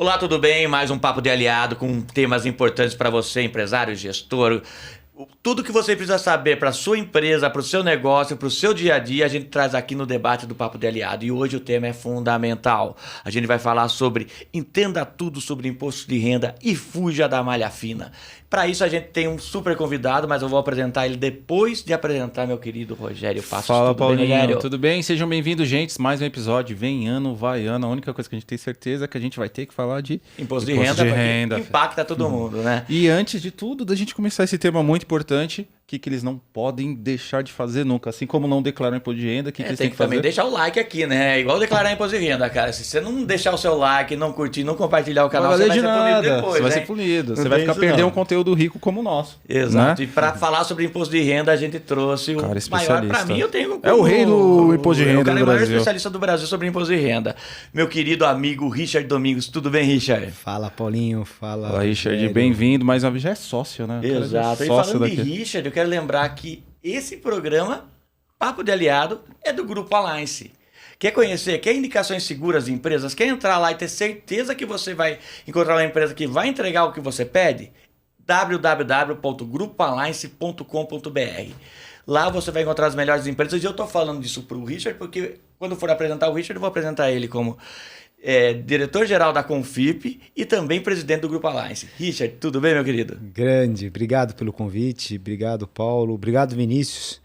Olá, tudo bem? Mais um Papo de Aliado com temas importantes para você, empresário, gestor. Tudo que você precisa saber para a sua empresa, para o seu negócio, para o seu dia a dia, a gente traz aqui no debate do Papo de Aliado. E hoje o tema é fundamental. A gente vai falar sobre entenda tudo sobre imposto de renda e fuja da malha fina. Para isso a gente tem um super convidado, mas eu vou apresentar ele depois de apresentar meu querido Rogério Passos. Fala, tudo Paulinho. Bem, Rogério? Tudo bem? Sejam bem-vindos, gente. Mais um episódio. Vem ano, vai ano. A única coisa que a gente tem certeza é que a gente vai ter que falar de Imposto de renda, porque impacta todo mundo, né? E antes de tudo, da gente começar esse tema muito importante, o que eles não podem deixar de fazer nunca. Assim como não declarar imposto de renda, o que eles têm que fazer? Também deixar o like aqui, né? É igual declarar imposto de renda, cara. Se você não deixar o seu like, não curtir, não compartilhar o canal, você vai ser punido depois. Você vai ser punido. Você vai ficar perdendo um conteúdo rico como o nosso. Exato. Né? E para falar sobre imposto de renda, a gente trouxe o maior, para mim, eu tenho... É o rei do imposto de renda do Brasil. O maior especialista do Brasil sobre imposto de renda. Meu querido amigo Richard Domingos. Tudo bem, Richard? Fala, Paulinho. Fala, Richard. Bem-vindo. Mais uma vez, já é sócio, né? Exato. E falando de Richard, eu quero lembrar que esse programa, Papo de Aliado, é do Grupo Alliance. Quer conhecer, quer indicações seguras de empresas, quer entrar lá e ter certeza que você vai encontrar uma empresa que vai entregar o que você pede? www.grupoalliance.com.br. Lá você vai encontrar as melhores empresas. E eu estou falando disso para o Richard, porque quando for apresentar o Richard, eu vou apresentar ele como diretor-geral da Confip e também presidente do Grupo Alliance. Richard, tudo bem, meu querido? Grande, obrigado pelo convite, obrigado, Paulo, obrigado, Vinícius,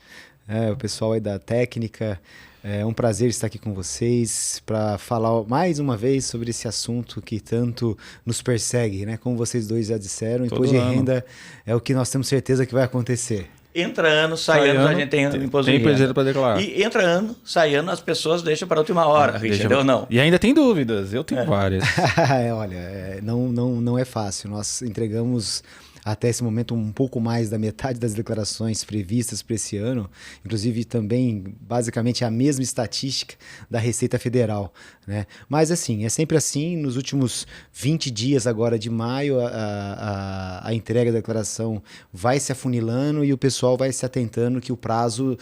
o pessoal aí da técnica. É um prazer estar aqui com vocês para falar mais uma vez sobre esse assunto que tanto nos persegue, né? Como vocês dois já disseram, imposto de renda é o que nós temos certeza que vai acontecer. Entra ano, sai ano, a gente tem imposto de renda. Tem para declarar. E entra ano, sai ano, as pessoas deixam para a última hora, Richard, ou não? E ainda tem dúvidas, eu tenho várias. Olha, não é fácil. Nós entregamos até esse momento um pouco mais da metade das declarações previstas para esse ano, inclusive também basicamente a mesma estatística da Receita Federal, né? Mas assim, é sempre assim, nos últimos 20 dias agora de maio a entrega da declaração vai se afunilando e o pessoal vai se atentando que o prazo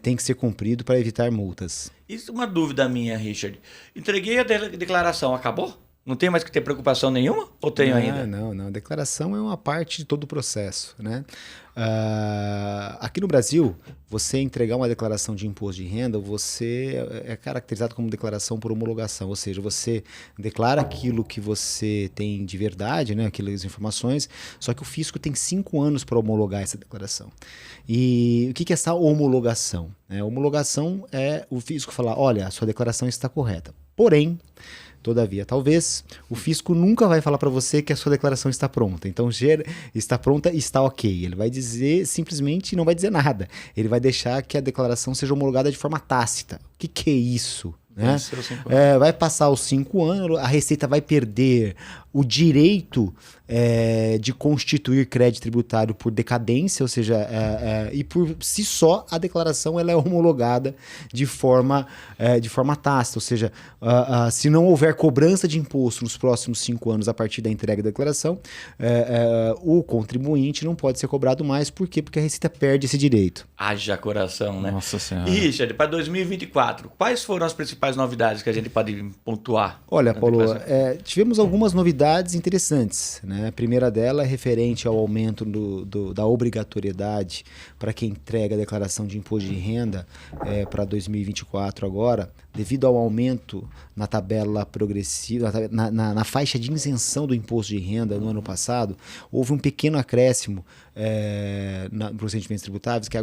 tem que ser cumprido para evitar multas. Isso é uma dúvida minha, Richard. Entreguei a declaração, acabou? Não tem mais que ter preocupação nenhuma? Ou tenho ainda? Não. A declaração é uma parte de todo o processo, né? Aqui no Brasil, você entregar uma declaração de imposto de renda, você é caracterizado como declaração por homologação, ou seja, você declara aquilo que você tem de verdade, né? Aquelas informações, só que o fisco tem 5 anos para homologar essa declaração. E o que é essa homologação? A homologação é o fisco falar, olha, a sua declaração está correta. Porém, todavia, talvez, o fisco nunca vai falar para você que a sua declaração está pronta. Então, está pronta, está ok. Ele vai dizer, simplesmente, não vai dizer nada. Ele vai deixar que a declaração seja homologada de forma tácita. O que é isso? Né? Vai passar os 5 anos, a Receita vai perder o direito de constituir crédito tributário por decadência, ou seja, e por si só a declaração ela é homologada de forma tácita, ou seja, se não houver cobrança de imposto nos próximos 5 anos a partir da entrega da declaração, o contribuinte não pode ser cobrado mais. Por quê? Porque a Receita perde esse direito. Haja coração, né? Nossa Senhora. E, Richard, para 2024, quais foram as principais novidades que a gente pode pontuar? Olha, Paulo, tivemos algumas novidades interessantes, né? A primeira dela é referente ao aumento da obrigatoriedade para quem entrega a declaração de imposto de renda para 2024 agora, devido ao aumento na tabela progressiva, na faixa de isenção do imposto de renda no ano passado, houve um pequeno acréscimo nos rendimentos tributáveis, que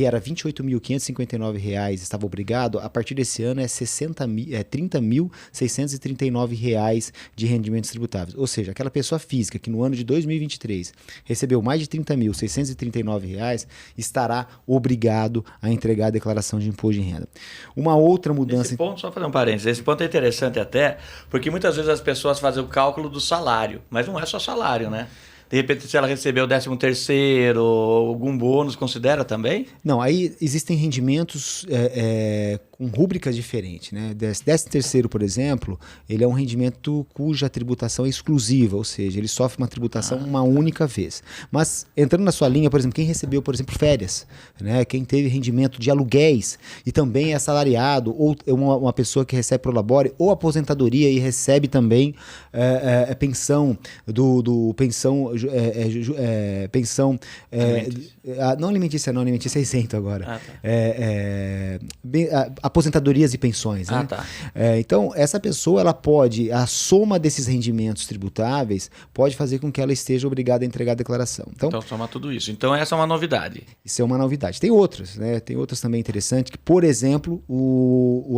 era R$ 28.559 estava obrigado, a partir desse ano é R$ 30.639 de rendimentos tributáveis. Ou seja, aquela pessoa física que no ano de 2023 recebeu mais de R$ 30.639 estará obrigado a entregar a declaração de imposto de renda. Uma outra mudança... Esse ponto, só fazer um parênteses, esse ponto é interessante até, porque muitas vezes as pessoas fazem o cálculo do salário, mas não é só salário, né? De repente, se ela recebeu o 13º, algum bônus, considera também? Não, aí existem rendimentos com rúbricas diferentes, né? 13º, por exemplo, ele é um rendimento cuja tributação é exclusiva, ou seja, ele sofre uma tributação uma única vez. Mas, entrando na sua linha, por exemplo, quem recebeu, por exemplo, férias, né? Quem teve rendimento de aluguéis e também é assalariado, ou uma pessoa que recebe prolabore, ou aposentadoria e recebe também pensão não alimentícia, é isento agora. Aposentadorias e pensões. Né? Então, essa pessoa, ela pode, a soma desses rendimentos tributáveis pode fazer com que ela esteja obrigada a entregar a declaração. Então soma tudo isso. Então, essa é uma novidade. Isso é uma novidade. Tem outras, né? Tem outras também interessantes, que, por exemplo,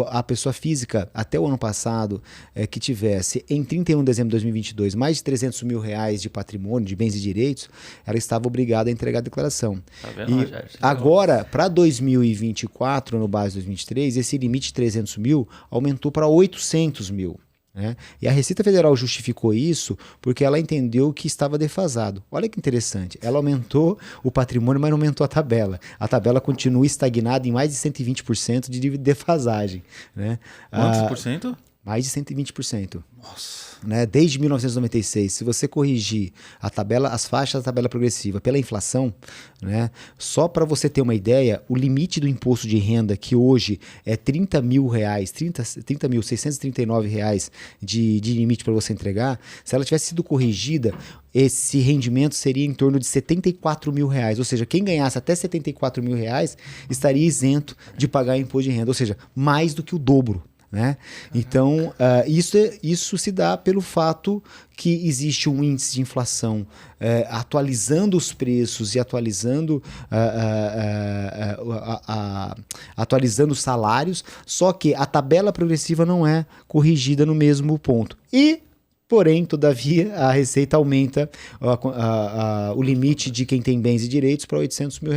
a pessoa física, até o ano passado, que tivesse, em 31 de dezembro de 2022, mais de 300 mil reais de patrimônio, de bens e direitos, ela estava obrigada a entregar a declaração. Tá vendo, Rogério? Agora, para 2024, no base 2023, esse limite de 300 mil aumentou para 800 mil. Né? E a Receita Federal justificou isso porque ela entendeu que estava defasado. Olha que interessante. Ela aumentou o patrimônio, mas não aumentou a tabela. A tabela continua estagnada em mais de 120% de defasagem. Né? Quantos por cento? Mais de 120%. Nossa. Né? Desde 1996, se você corrigir as faixas da tabela progressiva pela inflação, né? Só para você ter uma ideia, o limite do imposto de renda, que hoje é R$30.639 de limite para você entregar, se ela tivesse sido corrigida, esse rendimento seria em torno de R$74 mil. Ou seja, quem ganhasse até R$74 mil estaria isento de pagar imposto de renda, ou seja, mais do que o dobro. Né? Então, isso se dá pelo fato que existe um índice de inflação atualizando os preços e atualizando os salários, só que a tabela progressiva não é corrigida no mesmo ponto. Porém, todavia, a Receita aumenta o limite de quem tem bens e direitos para R$800 mil,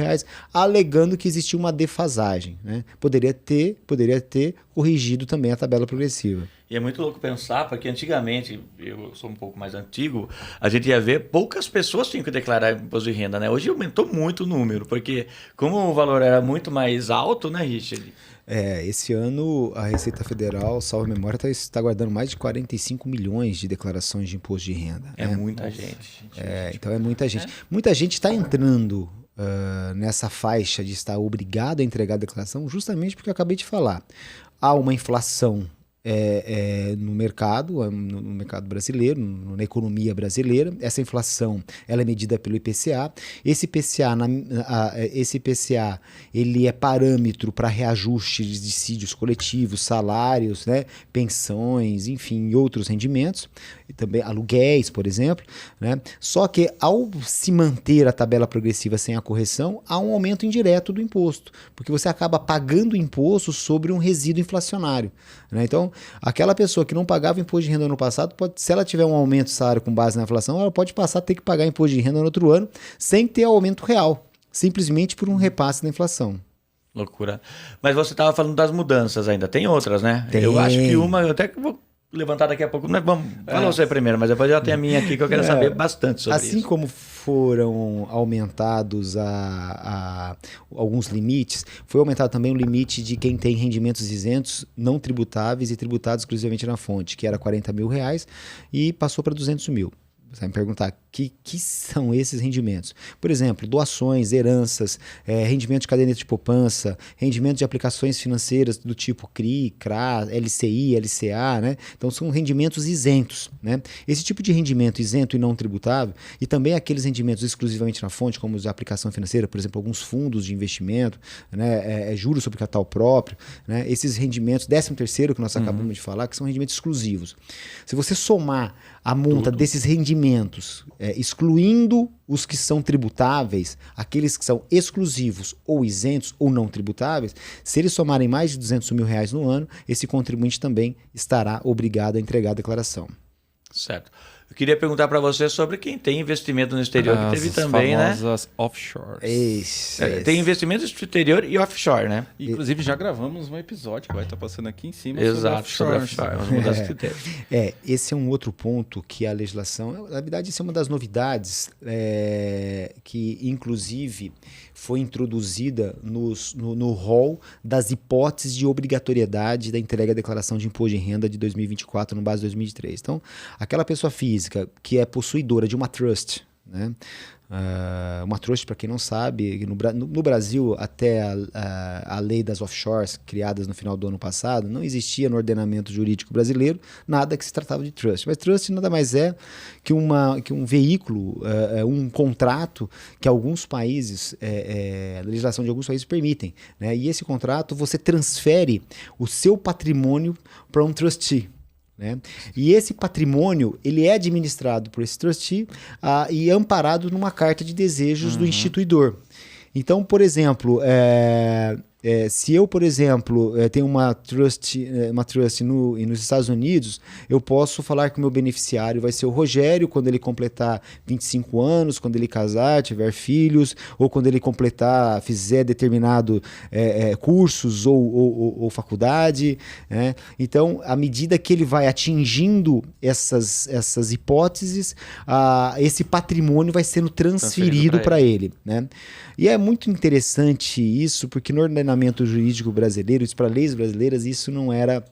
alegando que existia uma defasagem. Né? Poderia ter corrigido também a tabela progressiva. E é muito louco pensar, porque antigamente, eu sou um pouco mais antigo, a gente ia ver poucas pessoas tinham que declarar imposto de renda. Né? Hoje aumentou muito o número, porque como o valor era muito mais alto, né, Richard? Esse ano a Receita Federal, salvo memória, está guardando mais de 45 milhões de declarações de imposto de renda. É muita gente. Então é muita gente. Muita gente está entrando nessa faixa de estar obrigado a entregar a declaração justamente porque eu acabei de falar. Há uma inflação no mercado brasileiro, na economia brasileira. Essa inflação ela é medida pelo IPCA. Esse IPCA ele é parâmetro para reajuste de dissídios coletivos, salários, né, pensões, enfim, e outros rendimentos, e também aluguéis, por exemplo. Né? Só que ao se manter a tabela progressiva sem a correção, há um aumento indireto do imposto, porque você acaba pagando imposto sobre um resíduo inflacionário. Né? Então, aquela pessoa que não pagava imposto de renda no ano passado, se ela tiver um aumento de salário com base na inflação, ela pode passar a ter que pagar imposto de renda no outro ano sem ter aumento real, simplesmente por um repasse da inflação. Loucura. Mas você estava falando das mudanças ainda. Tem outras, né? Tem. Eu acho que uma, eu até que vou levantar daqui a pouco. Mas vamos, fala você primeiro, mas depois já tem a minha aqui que eu quero saber bastante sobre isso. Assim como foram aumentados alguns limites, foi aumentado também o limite de quem tem rendimentos isentos não tributáveis e tributados exclusivamente na fonte, que era R$40 mil e passou para 200 mil. Você vai me perguntar, que são esses rendimentos? Por exemplo, doações, heranças, rendimento de caderneta de poupança, rendimento de aplicações financeiras do tipo CRI, CRA, LCI, LCA, né? Então são rendimentos isentos. Né? Esse tipo de rendimento isento e não tributável, e também aqueles rendimentos exclusivamente na fonte, como os de aplicação financeira, por exemplo, alguns fundos de investimento, né? Juros sobre capital próprio, né? Esses rendimentos, 13º que nós acabamos de falar, que são rendimentos exclusivos. Se você somar a monta desses rendimentos, excluindo os que são tributáveis, aqueles que são exclusivos ou isentos ou não tributáveis, se eles somarem mais de R$200 mil no ano, esse contribuinte também estará obrigado a entregar a declaração. Certo. Eu queria perguntar para você sobre quem tem investimento no exterior, que teve também, né? As famosas offshores. Tem investimento no exterior e offshore, né? Inclusive, já gravamos um episódio que vai estar passando aqui em cima Exato, sobre offshore. offshore. Uma das critérios. Esse é um outro ponto que a legislação... Na verdade, isso é uma das novidades que, inclusive, foi introduzida no rol das hipóteses de obrigatoriedade da entrega da declaração de imposto de renda de 2024 no base de 2023. Então, aquela pessoa física que é possuidora de uma trust, né? Uma trust, para quem não sabe, no Brasil, até a lei das offshores, criadas no final do ano passado, não existia no ordenamento jurídico brasileiro nada que se tratava de trust. Mas trust nada mais é que um veículo, um contrato que alguns países, a legislação de alguns países permitem, né? E esse contrato, você transfere o seu patrimônio para um trustee. Né? E esse patrimônio ele é administrado por esse trustee e amparado numa carta de desejos do instituidor. Então, por exemplo, se eu, por exemplo, tenho uma trust nos Estados Unidos, eu posso falar que o meu beneficiário vai ser o Rogério quando ele completar 25 anos, quando ele casar, tiver filhos, ou quando ele fizer determinado cursos ou faculdade. Né? Então, à medida que ele vai atingindo essas hipóteses, esse patrimônio vai sendo transferido para ele. Né? E é muito interessante isso, porque no ordenamento jurídico brasileiro, para leis brasileiras, isso não era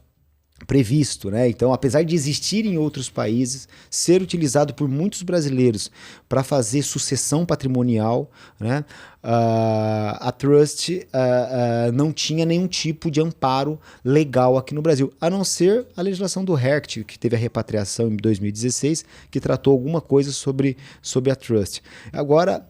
previsto, né? Então, apesar de existir em outros países, ser utilizado por muitos brasileiros para fazer sucessão patrimonial, né? A trust não tinha nenhum tipo de amparo legal aqui no Brasil, a não ser a legislação do RECT, que teve a repatriação em 2016, que tratou alguma coisa sobre a trust. Agora,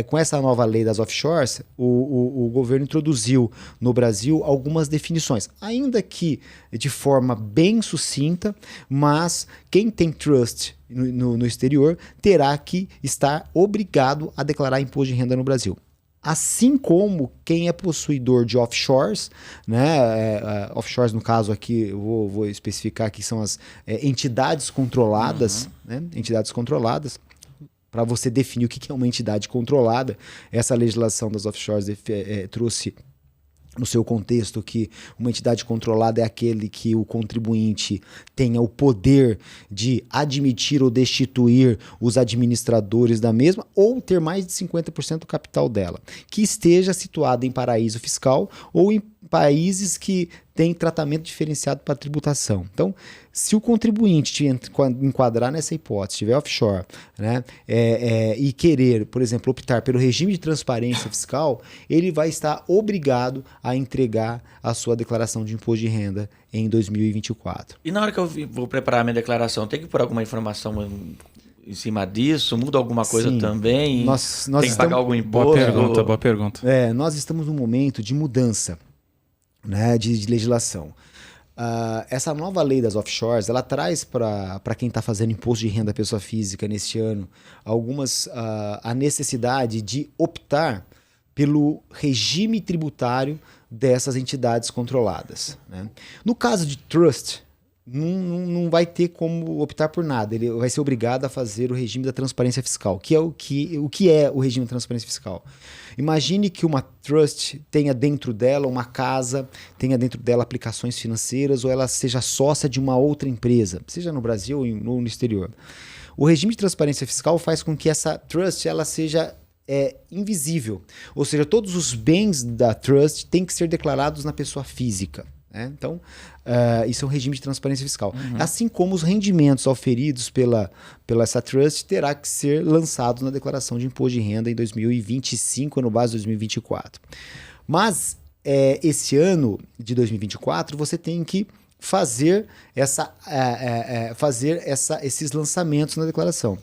com essa nova lei das offshores, o governo introduziu no Brasil algumas definições, ainda que de forma bem sucinta, mas quem tem trust no exterior terá que estar obrigado a declarar imposto de renda no Brasil. Assim como quem é possuidor de offshores, né? Offshores, no caso aqui, eu vou especificar que são as entidades controladas, né? Entidades controladas. Para você definir o que é uma entidade controlada, essa legislação das offshores trouxe no seu contexto que uma entidade controlada é aquele que o contribuinte tenha o poder de admitir ou destituir os administradores da mesma ou ter mais de 50% do capital dela, que esteja situada em paraíso fiscal ou em países que têm tratamento diferenciado para tributação. Então, se o contribuinte te enquadrar nessa hipótese, estiver offshore, né, e querer, por exemplo, optar pelo regime de transparência fiscal, ele vai estar obrigado a entregar a sua declaração de imposto de renda em 2024. E na hora que eu vou preparar a minha declaração, tem que pôr alguma informação em cima disso? Muda alguma coisa? Sim, também? Nós tem que pagar algum imposto? Boa pergunta. Nós estamos num momento de mudança, né, de legislação. Essa nova lei das offshores, ela traz para quem está fazendo imposto de renda à pessoa física neste ano a necessidade de optar pelo regime tributário dessas entidades controladas. Né? No caso de trust, não vai ter como optar por nada. Ele vai ser obrigado a fazer o regime da transparência fiscal. O que é o regime da transparência fiscal? Imagine que uma trust tenha dentro dela uma casa, tenha dentro dela aplicações financeiras, ou ela seja sócia de uma outra empresa, seja no Brasil ou no exterior. O regime de transparência fiscal faz com que essa trust ela seja invisível. Ou seja, todos os bens da trust têm que ser declarados na pessoa física. Então, isso é um regime de transparência fiscal. Assim como os rendimentos auferidos pela essa trust terá que ser lançados na declaração de imposto de renda em 2025, no base de 2024. Mas, esse ano de 2024, você tem que fazer esses lançamentos na declaração.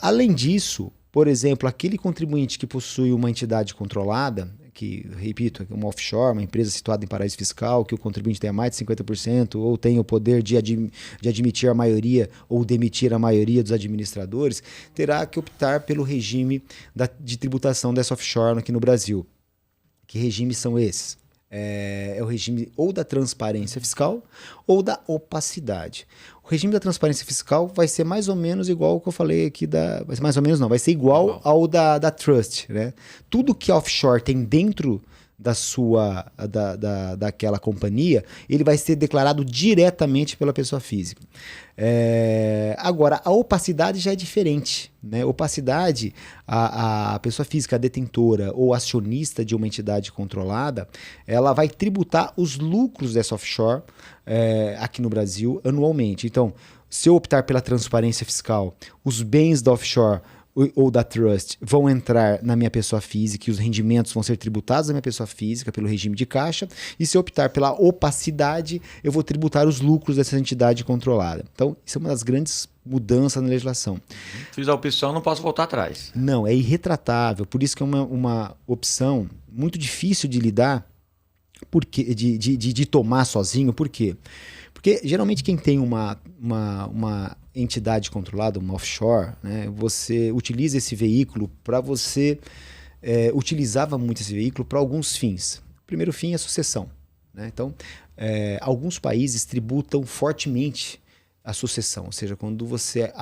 Além disso, por exemplo, aquele contribuinte que possui uma entidade controlada, que, repito, uma offshore, uma empresa situada em paraíso fiscal, que o contribuinte tenha mais de 50% ou tenha o poder de admitir a maioria ou demitir a maioria dos administradores, terá que optar pelo regime de tributação dessa offshore aqui no Brasil. Que regimes são esses? é o regime ou da transparência fiscal ou da opacidade. O regime da transparência fiscal vai ser mais ou menos igual ao que eu falei aqui vai ser mais ou menos não, vai ser igual ao da trust, né? Tudo que a offshore tem dentro daquela companhia, ele vai ser declarado diretamente pela pessoa física. Agora, a opacidade já é diferente, né? Opacidade, a pessoa física, a detentora ou acionista de uma entidade controlada, ela vai tributar os lucros dessa offshore aqui no Brasil anualmente. Então, se eu optar pela transparência fiscal, os bens da offshore ou da trust vão entrar na minha pessoa física e os rendimentos vão ser tributados na minha pessoa física pelo regime de caixa, e se eu optar pela opacidade, eu vou tributar os lucros dessa entidade controlada. Então, isso é uma das grandes mudanças na legislação. Fiz a opção, não posso voltar atrás. Não, é irretratável, por isso que é uma opção muito difícil de lidar, porque, de tomar sozinho. Por quê? Porque geralmente quem tem uma entidade controlada, uma offshore, né, você utiliza esse veículo para utilizava muito esse veículo para alguns fins. O primeiro fim é a sucessão, né? Então, alguns países tributam fortemente a sucessão, ou seja, quando você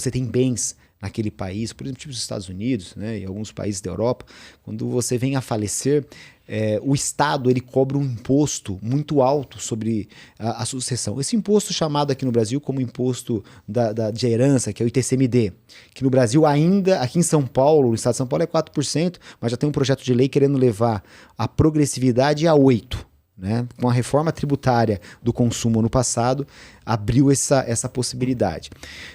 tem bens naquele país, por exemplo, tipo os Estados Unidos, né, e alguns países da Europa, quando você vem a falecer, o Estado ele cobra um imposto muito alto sobre a sucessão. Esse imposto chamado aqui no Brasil como imposto de herança, que é o ITCMD, que no Brasil ainda, aqui em São Paulo, no estado de São Paulo é 4%, mas já tem um projeto de lei querendo levar a progressividade a 8%. Né? Com a reforma tributária do consumo no passado, abriu essa possibilidade.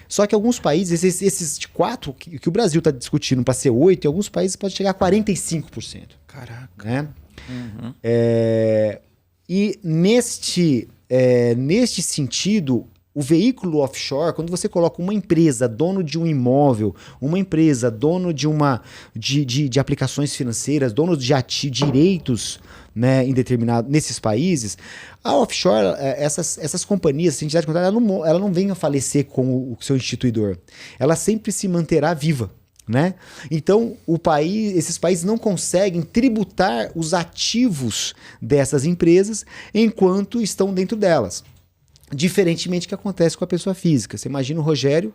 Só que alguns países, esses 4% que o Brasil está discutindo para ser 8%, em alguns países pode chegar a 45%. Caraca. Né? Uhum. E neste sentido, o veículo offshore, quando você coloca uma empresa dono de um imóvel, uma empresa dono de aplicações financeiras, dono de direitos, né, nesses países, a offshore, essas companhias, essa entidade contábil, ela não vem a falecer com o seu instituidor. Ela sempre se manterá viva. Né? Então, esses países não conseguem tributar os ativos dessas empresas enquanto estão dentro delas. Diferentemente do que acontece com a pessoa física. Você imagina o Rogério,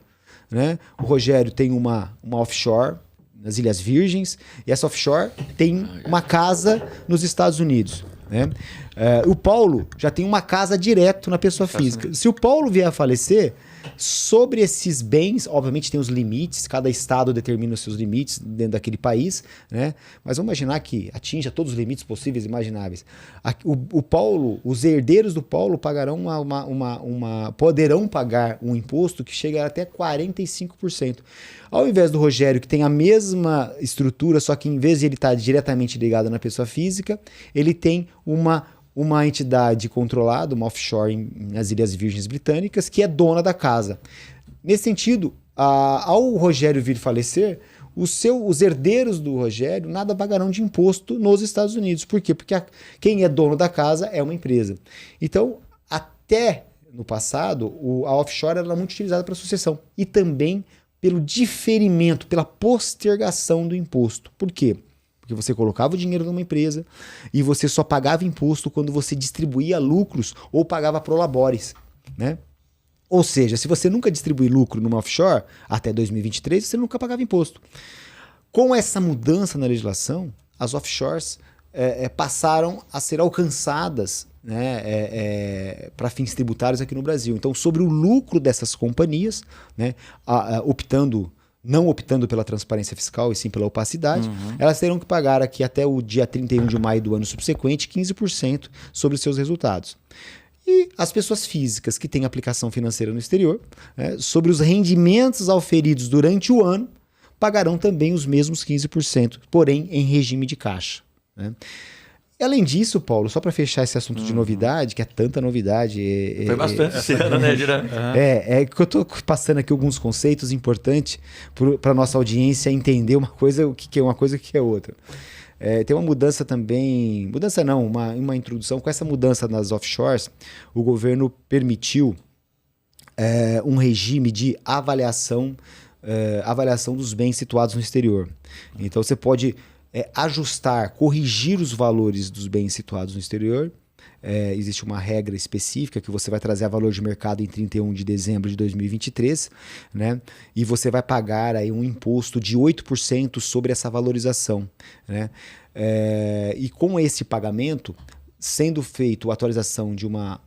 né? O Rogério tem uma offshore nas Ilhas Virgens, e essa offshore tem uma casa nos Estados Unidos. Né? O Paulo já tem uma casa direto na pessoa física. Se o Paulo vier a falecer, sobre esses bens, obviamente tem os limites, cada estado determina os seus limites dentro daquele país, né? Mas vamos imaginar que atinja todos os limites possíveis e imagináveis. O Paulo, os herdeiros do Paulo pagarão poderão pagar um imposto que chega até 45%. Ao invés do Rogério, que tem a mesma estrutura, só que em vez de ele estar diretamente ligado na pessoa física, ele tem uma entidade controlada, uma offshore nas Ilhas Virgens Britânicas, que é dona da casa. Nesse sentido, ao Rogério vir falecer, os herdeiros do Rogério nada pagarão de imposto nos Estados Unidos. Por quê? Porque quem é dono da casa é uma empresa. Então, até no passado, a offshore era muito utilizada para sucessão e também pelo diferimento, pela postergação do imposto. Por quê? Porque você colocava o dinheiro numa empresa e você só pagava imposto quando você distribuía lucros ou pagava prolabores, né? Ou seja, se você nunca distribuir lucro numa offshore, até 2023, você nunca pagava imposto. Com essa mudança na legislação, as offshores passaram a ser alcançadas, né, para fins tributários aqui no Brasil. Então, sobre o lucro dessas companhias, né, não optando pela transparência fiscal e sim pela opacidade, elas terão que pagar aqui até o dia 31 de maio do ano subsequente 15% sobre os seus resultados. E as pessoas físicas que têm aplicação financeira no exterior, né, sobre os rendimentos auferidos durante o ano, pagarão também os mesmos 15%, porém em regime de caixa. Né? E além disso, Paulo, só para fechar esse assunto de novidade, que é tanta novidade... Foi bastante esse ano, né, Girão? É que eu estou passando aqui alguns conceitos importantes para a nossa audiência entender uma coisa, o que é uma coisa e o que é outra. Tem uma mudança também... Mudança não, uma introdução. Com essa mudança nas offshores, o governo permitiu um regime de avaliação dos bens situados no exterior. Então, você pode... ajustar, corrigir os valores dos bens situados no exterior. Existe uma regra específica que você vai trazer a valor de mercado em 31 de dezembro de 2023, né? E você vai pagar aí um imposto de 8% sobre essa valorização, né? E com esse pagamento, sendo feito a atualização de uma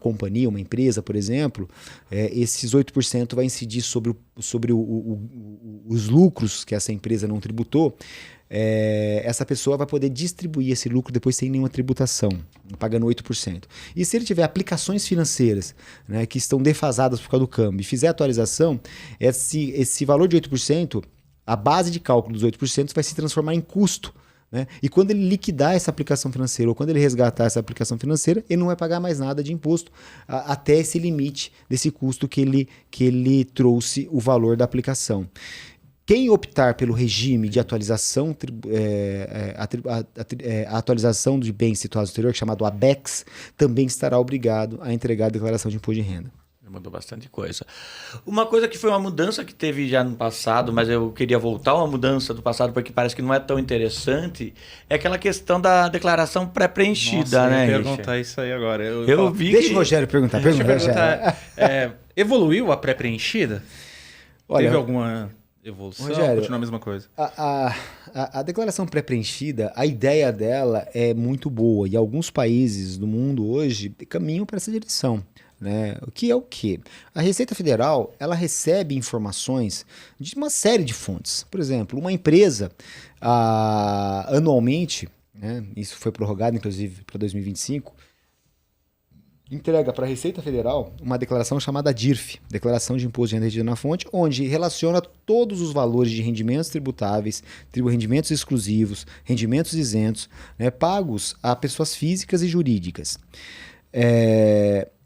companhia, uma empresa, por exemplo, esses 8% vai incidir sobre os lucros que essa empresa não tributou. Essa pessoa vai poder distribuir esse lucro depois sem nenhuma tributação, pagando 8%. E se ele tiver aplicações financeiras, né, que estão defasadas por causa do câmbio e fizer a atualização, esse valor de 8%, a base de cálculo dos 8% vai se transformar em custo, né? E quando ele liquidar essa aplicação financeira ou quando ele resgatar essa aplicação financeira, ele não vai pagar mais nada de imposto até esse limite desse custo que ele trouxe o valor da aplicação. Quem optar pelo regime de atualização, a atualização de bens situados no exterior, chamado ABEX, também estará obrigado a entregar a declaração de imposto de renda. Mudou bastante coisa. Uma coisa que foi uma mudança que teve já no passado, mas eu queria voltar a uma mudança do passado porque parece que não é tão interessante, é aquela questão da declaração pré-preenchida, né? Eu ia perguntar isso aí agora. Eu vi Deixa o Rogério perguntar. Deixa eu perguntar. Evoluiu a pré-preenchida? Olha, teve alguma evolução? Rogério, continua a mesma coisa? A declaração pré-preenchida, a ideia dela é muito boa e alguns países do mundo hoje caminham para essa direção. Né? O que é o quê? A Receita Federal ela recebe informações de uma série de fontes. Por exemplo, uma empresa anualmente, né, isso foi prorrogado inclusive para 2025, entrega para a Receita Federal uma declaração chamada DIRF, Declaração de Imposto de Renda Retida na Fonte, onde relaciona todos os valores de rendimentos tributáveis, rendimentos exclusivos, rendimentos isentos, né, pagos a pessoas físicas e jurídicas.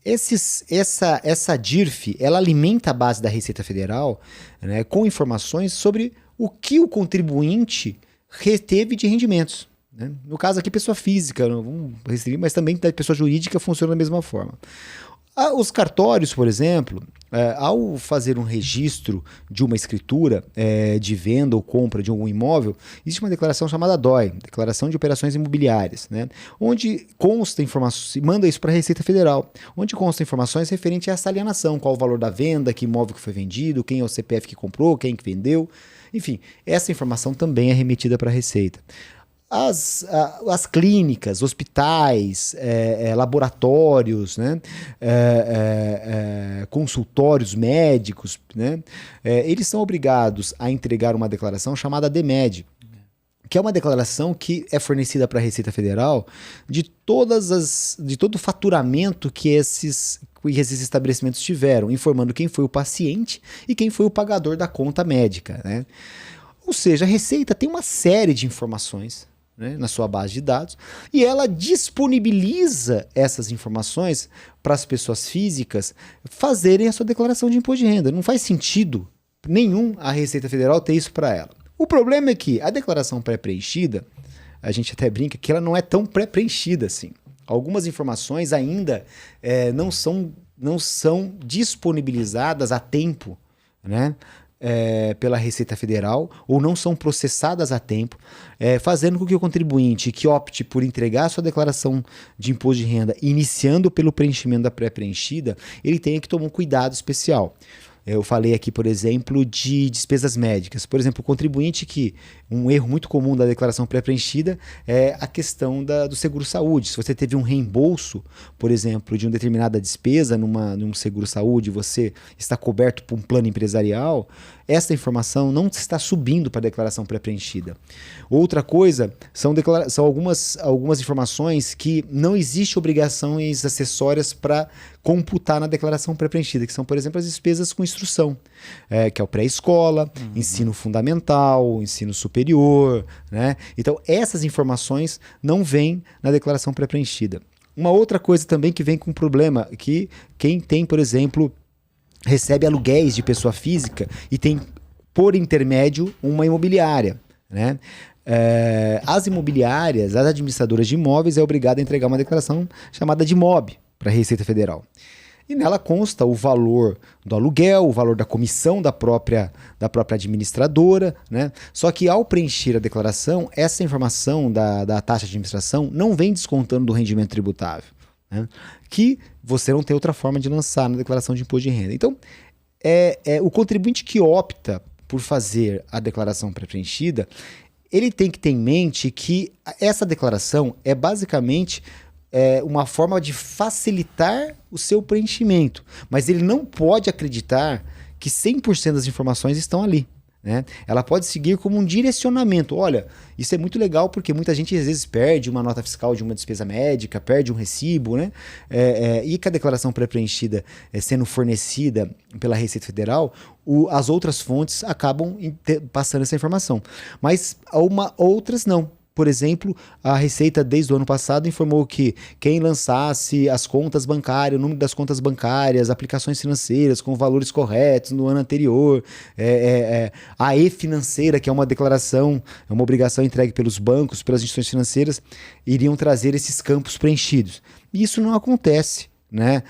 Essa DIRF, ela alimenta a base da Receita Federal, né, com informações sobre o que o contribuinte reteve de rendimentos. Né? No caso aqui, pessoa física, não vamos restringir, mas também da pessoa jurídica funciona da mesma forma. Os cartórios, por exemplo, ao fazer um registro de uma escritura de venda ou compra de algum imóvel, existe uma declaração chamada DOI, Declaração de Operações Imobiliárias, né? Onde consta informações, manda isso para a Receita Federal, onde consta informações referentes a essa alienação, qual o valor da venda, que imóvel que foi vendido, quem é o CPF que comprou, quem que vendeu, enfim, essa informação também é remetida para a Receita. As clínicas, hospitais, laboratórios, né? Consultórios médicos, né? Eles são obrigados a entregar uma declaração chamada DMED, que é uma declaração que é fornecida para a Receita Federal de todo o faturamento que esses estabelecimentos tiveram, informando quem foi o paciente e quem foi o pagador da conta médica, né? Ou seja, a Receita tem uma série de informações, né, na sua base de dados, e ela disponibiliza essas informações para as pessoas físicas fazerem a sua declaração de imposto de renda. Não faz sentido nenhum a Receita Federal ter isso para ela. O problema é que a declaração pré-preenchida, a gente até brinca que ela não é tão pré-preenchida assim. Algumas informações ainda não são disponibilizadas a tempo, né? Pela Receita Federal ou não são processadas a tempo, fazendo com que o contribuinte que opte por entregar a sua declaração de imposto de renda iniciando pelo preenchimento da pré-preenchida, ele tenha que tomar um cuidado especial. Eu falei aqui, por exemplo, de despesas médicas. Por exemplo, o contribuinte um erro muito comum da declaração pré-preenchida é a questão do seguro-saúde. Se você teve um reembolso, por exemplo, de uma determinada despesa num seguro-saúde, você está coberto por um plano empresarial, essa informação não está subindo para a declaração pré-preenchida. Outra coisa são algumas informações que não existe obrigações acessórias para computar na declaração pré-preenchida, que são, por exemplo, as despesas com instrução, que é o pré-escola, ensino fundamental, ensino superior, né? Então, essas informações não vêm na declaração pré-preenchida. Uma outra coisa também que vem com problema, que quem tem, por exemplo, recebe aluguéis de pessoa física e tem, por intermédio, uma imobiliária, né? As imobiliárias, as administradoras de imóveis, é obrigada a entregar uma declaração chamada de MOB para a Receita Federal. E nela consta o valor do aluguel, o valor da comissão da própria administradora, né? Só que ao preencher a declaração, essa informação da taxa de administração não vem descontando do rendimento tributável, né? Que você não tem outra forma de lançar na declaração de imposto de renda. Então, o contribuinte que opta por fazer a declaração pré-preenchida, ele tem que ter em mente que essa declaração é basicamente uma forma de facilitar o seu preenchimento, mas ele não pode acreditar que 100% das informações estão ali, né? Ela pode seguir como um direcionamento. Olha, isso é muito legal porque muita gente às vezes perde uma nota fiscal de uma despesa médica, perde um recibo, né? E com a declaração pré-preenchida sendo fornecida pela Receita Federal, as outras fontes acabam passando essa informação, mas outras não. Por exemplo, a Receita, desde o ano passado, informou que quem lançasse as contas bancárias, o número das contas bancárias, aplicações financeiras com valores corretos no ano anterior, a e-financeira, que é uma declaração, é uma obrigação entregue pelos bancos, pelas instituições financeiras, iriam trazer esses campos preenchidos. E isso não acontece, né?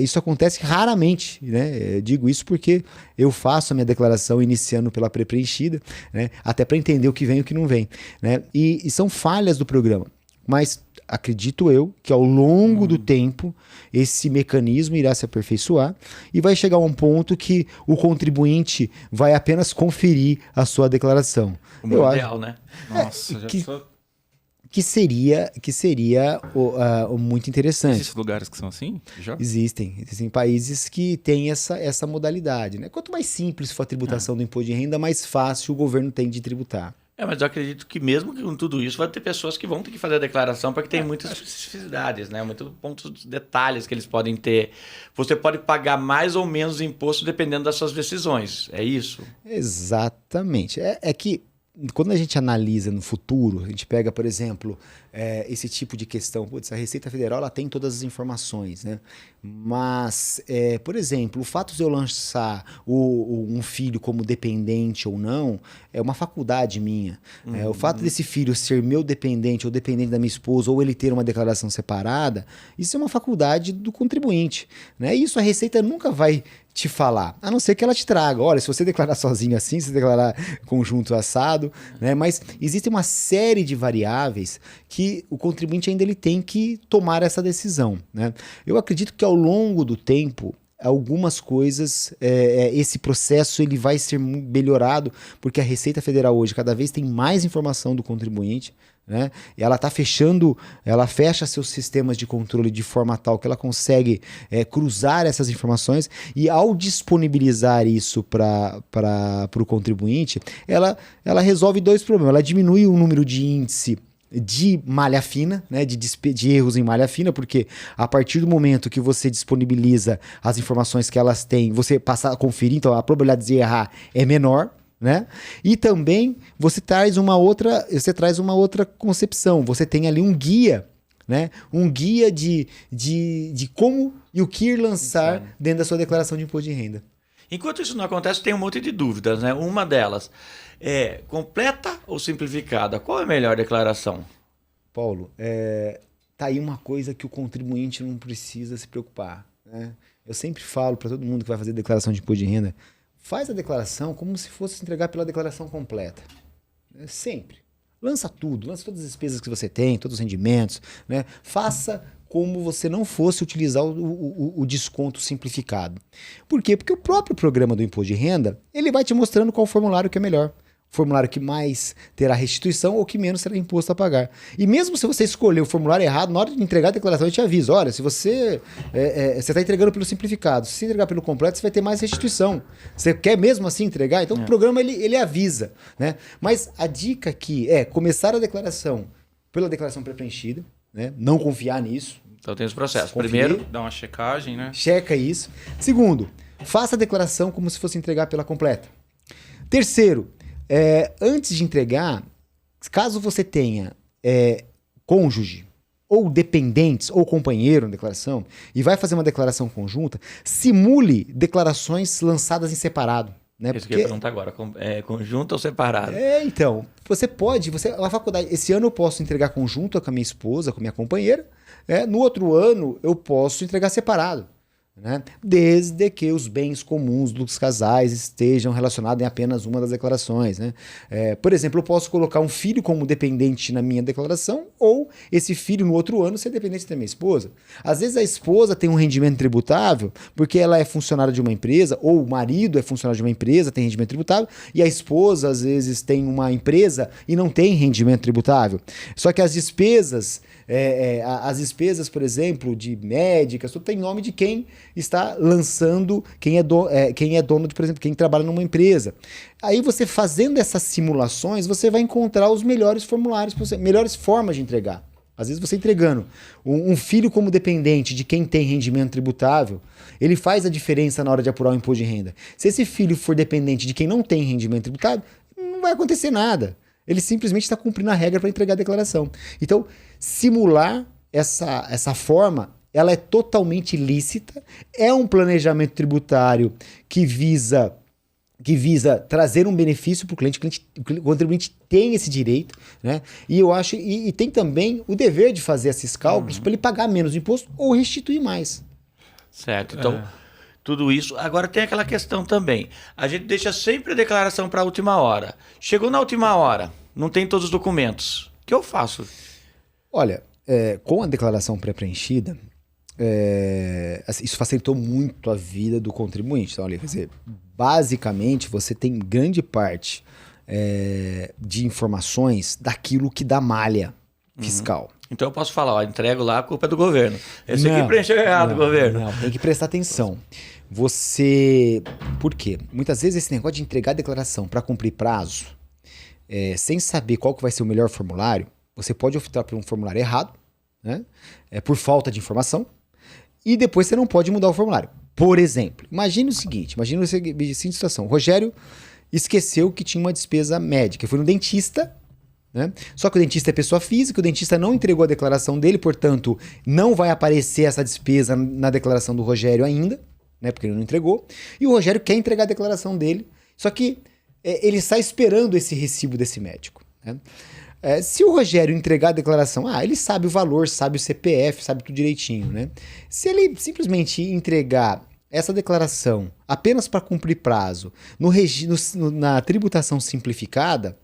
Isso acontece raramente, né? Digo isso porque eu faço a minha declaração iniciando pela pré-preenchida, né? Até para entender o que vem e o que não vem, né? E são falhas do programa, mas acredito eu que ao longo do tempo esse mecanismo irá se aperfeiçoar e vai chegar a um ponto que o contribuinte vai apenas conferir a sua declaração. O ideal, né? Nossa, Que seria muito interessante. Existem lugares que são assim? Já? Existem países que têm essa modalidade, né? Quanto mais simples for a tributação do imposto de renda, mais fácil o governo tem de tributar. Mas eu acredito que mesmo com tudo isso, vai ter pessoas que vão ter que fazer a declaração porque tem muitas especificidades, né? Muitos pontos, detalhes que eles podem ter. Você pode pagar mais ou menos imposto dependendo das suas decisões, é isso? Exatamente. É que quando a gente analisa no futuro, a gente pega, por exemplo, esse tipo de questão, a Receita Federal ela tem todas as informações, né? Mas, por exemplo, o fato de eu lançar um filho como dependente ou não, é uma faculdade minha. O fato desse filho ser meu dependente ou dependente da minha esposa, ou ele ter uma declaração separada, isso é uma faculdade do contribuinte, né? E isso a Receita nunca vai te falar, a não ser que ela te traga, olha, se você declarar sozinho assim, se declarar conjunto assado, né? Mas existe uma série de variáveis que o contribuinte ainda ele tem que tomar essa decisão, né? Eu acredito que ao longo do tempo, algumas coisas, esse processo ele vai ser melhorado, porque a Receita Federal hoje cada vez tem mais informação do contribuinte, né? E ela ela fecha seus sistemas de controle de forma tal que ela consegue cruzar essas informações, e ao disponibilizar isso para o contribuinte, ela resolve dois problemas. Ela diminui o número de índice de malha fina, né, de erros em malha fina, porque a partir do momento que você disponibiliza as informações que elas têm, você passa a conferir, então a probabilidade de errar é menor, né? E também você traz uma outra concepção, você tem ali um guia, né? Um guia de como e o que ir lançar dentro da sua declaração de imposto de renda. Enquanto isso não acontece, tem um monte de dúvidas, né? Uma delas é completa ou simplificada? Qual é a melhor declaração? Paulo, tá aí uma coisa que o contribuinte não precisa se preocupar, né? Eu sempre falo para todo mundo que vai fazer declaração de imposto de renda, faz a declaração como se fosse entregar pela declaração completa. Sempre. Lança tudo, lança todas as despesas que você tem, todos os rendimentos, né? Faça como você não fosse utilizar o desconto simplificado. Por quê? Porque o próprio programa do imposto de renda, ele vai te mostrando qual formulário que é melhor. Formulário que mais terá restituição ou que menos terá imposto a pagar. E mesmo se você escolher o formulário errado, na hora de entregar a declaração, ele te avisa. Olha, se você está entregando pelo simplificado, se você entregar pelo completo, você vai ter mais restituição. Você quer mesmo assim entregar? Então o programa ele avisa, né? Mas a dica aqui é começar a declaração pela declaração pré-preenchida, né? Não confiar nisso. Então tem os processos. Conferir. Primeiro, Dá uma checagem, né? Checa isso. Segundo, faça a declaração como se fosse entregar pela completa. Terceiro, antes de entregar, caso você tenha cônjuge ou dependentes ou companheiro na declaração e vai fazer uma declaração conjunta, simule declarações lançadas em separado. Né? Isso que eu ia perguntar agora, conjunto ou separado? Então, você pode, a faculdade, esse ano eu posso entregar conjunto com a minha esposa, com a minha companheira, no outro ano eu posso entregar separado. né? Desde que os bens comuns dos casais estejam relacionados em apenas uma das declarações, né? Por exemplo, eu posso colocar um filho como dependente na minha declaração ou esse filho no outro ano ser dependente da minha esposa. Às vezes a esposa tem um rendimento tributável porque ela é funcionária de uma empresa, ou o marido é funcionário de uma empresa, tem rendimento tributável, e a esposa às vezes tem uma empresa e não tem rendimento tributável. Só que as despesas, por exemplo, de médicas, tudo tem nome de quem está lançando, quem é dono de, por exemplo, quem trabalha numa empresa. Aí você fazendo essas simulações, você vai encontrar os melhores formulários, melhores formas de entregar. Às vezes você entregando um filho como dependente de quem tem rendimento tributável, ele faz a diferença na hora de apurar o imposto de renda. Se esse filho for dependente de quem não tem rendimento tributável, não vai acontecer nada. Ele simplesmente está cumprindo a regra para entregar a declaração. Então, simular essa forma, ela é totalmente lícita, é um planejamento tributário que visa trazer um benefício para o cliente. O contribuinte tem esse direito, né? E eu acho, e tem também o dever de fazer esses cálculos para ele pagar menos imposto ou restituir mais. Certo, então tudo isso. Agora tem aquela questão também, a gente deixa sempre a declaração para a última hora. Chegou na última hora, não tem todos os documentos, o que eu faço? Olha, com a declaração pré-preenchida, isso facilitou muito a vida do contribuinte. Então, quer dizer, basicamente, você tem grande parte de informações daquilo que dá malha fiscal. Então eu posso falar, entrego lá, a culpa é do governo. Esse aqui preencheu errado, governo. Não, tem que prestar atenção. Por quê? Muitas vezes esse negócio de entregar a declaração para cumprir prazo, sem saber qual que vai ser o melhor formulário, você pode optar por um formulário errado, né? Por falta de informação, e depois você não pode mudar o formulário. Por exemplo, imagine a seguinte situação. O Rogério esqueceu que tinha uma despesa médica, foi no dentista, né? Só que o dentista é pessoa física, o dentista não entregou a declaração dele, portanto, não vai aparecer essa despesa na declaração do Rogério ainda, né? Porque ele não entregou. E o Rogério quer entregar a declaração dele, só que ele está esperando esse recibo desse médico, né? Se o Rogério entregar a declaração, ele sabe o valor, sabe o CPF, sabe tudo direitinho, né? Se ele simplesmente entregar essa declaração apenas para cumprir prazo na tributação simplificada,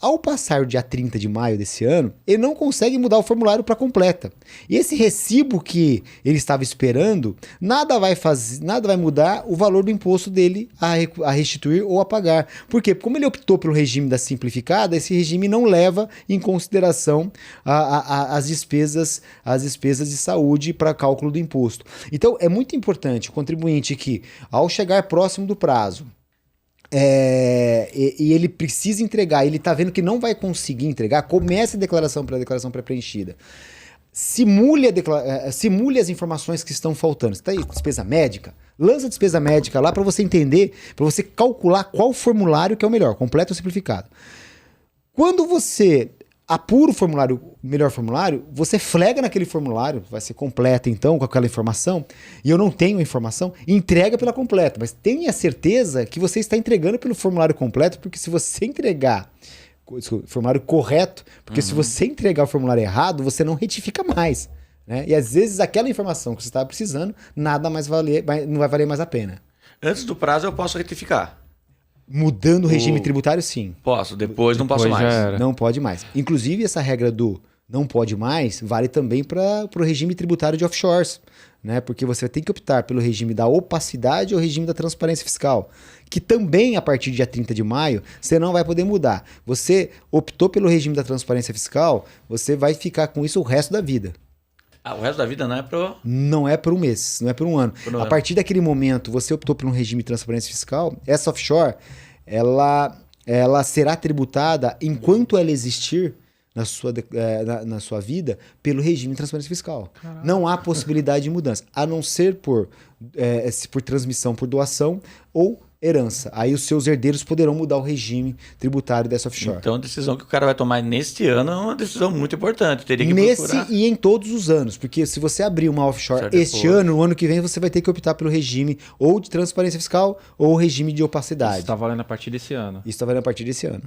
ao passar o dia 30 de maio desse ano, ele não consegue mudar o formulário para completa. E esse recibo que ele estava esperando, nada vai mudar o valor do imposto dele a restituir ou a pagar. Por quê? Porque como ele optou pelo regime da simplificada, esse regime não leva em consideração as despesas de saúde para cálculo do imposto. Então, é muito importante o contribuinte que, ao chegar próximo do prazo, e ele precisa entregar, ele está vendo que não vai conseguir entregar, comece a declaração pré-preenchida. Simule as informações que estão faltando. Você está aí, despesa médica? Lança a despesa médica lá para você entender, para você calcular qual formulário que é o melhor, completo ou simplificado. Quando você apura o melhor formulário, você flega naquele formulário, vai ser completo então com aquela informação, e eu não tenho a informação, entrega pela completa, mas tenha certeza que você está entregando pelo formulário completo, porque se você entregar o formulário correto, porque se você entregar o formulário errado, você não retifica mais, né? E às vezes aquela informação que você estava precisando, não vai valer mais a pena. Antes do prazo eu posso retificar. Mudando o regime tributário, sim. Posso, depois não posso mais. Não pode mais. Inclusive, essa regra do não pode mais vale também para o regime tributário de offshores, né? Porque você tem que optar pelo regime da opacidade ou regime da transparência fiscal, que também, a partir do dia 30 de maio, você não vai poder mudar. Você optou pelo regime da transparência fiscal, você vai ficar com isso o resto da vida. O resto da vida não é pro... Não é por um mês, não é por um ano. A partir daquele momento, você optou por um regime de transparência fiscal, essa offshore, ela será tributada enquanto ela existir na sua vida pelo regime de transparência fiscal. Caraca. Não há possibilidade de mudança, a não ser por transmissão por doação ou herança. Aí os seus herdeiros poderão mudar o regime tributário dessa offshore. Então a decisão que o cara vai tomar neste ano é uma decisão muito importante. Teria que procurar... e em todos os anos, porque se você abrir uma offshore este ano, no ano que vem você vai ter que optar pelo regime ou de transparência fiscal ou regime de opacidade. Isso está valendo a partir desse ano. Isso está valendo a partir desse ano.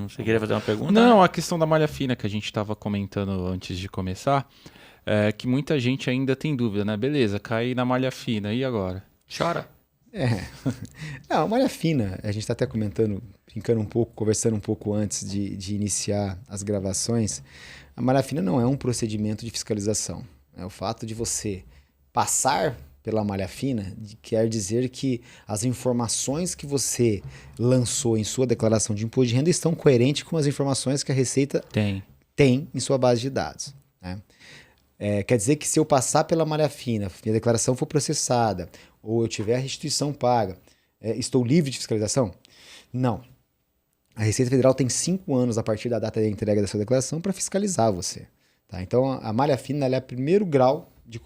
Você queria fazer uma pergunta? Não, a questão da malha fina que a gente estava comentando antes de começar. que muita gente ainda tem dúvida, né? Beleza, cai na malha fina, e agora? Chora. Não, malha fina, a gente está até comentando, brincando um pouco, conversando um pouco antes de iniciar as gravações. A malha fina não é um procedimento de fiscalização. O fato de você passar pela malha fina quer dizer que as informações que você lançou em sua declaração de imposto de renda estão coerentes com as informações que a Receita tem em sua base de dados, né? Quer dizer que se eu passar pela malha fina, minha declaração for processada, ou eu tiver a restituição paga, estou livre de fiscalização? Não. A Receita Federal tem 5 anos a partir da data da entrega da sua declaração para fiscalizar você. Tá? Então, a malha fina ela é o primeiro grau de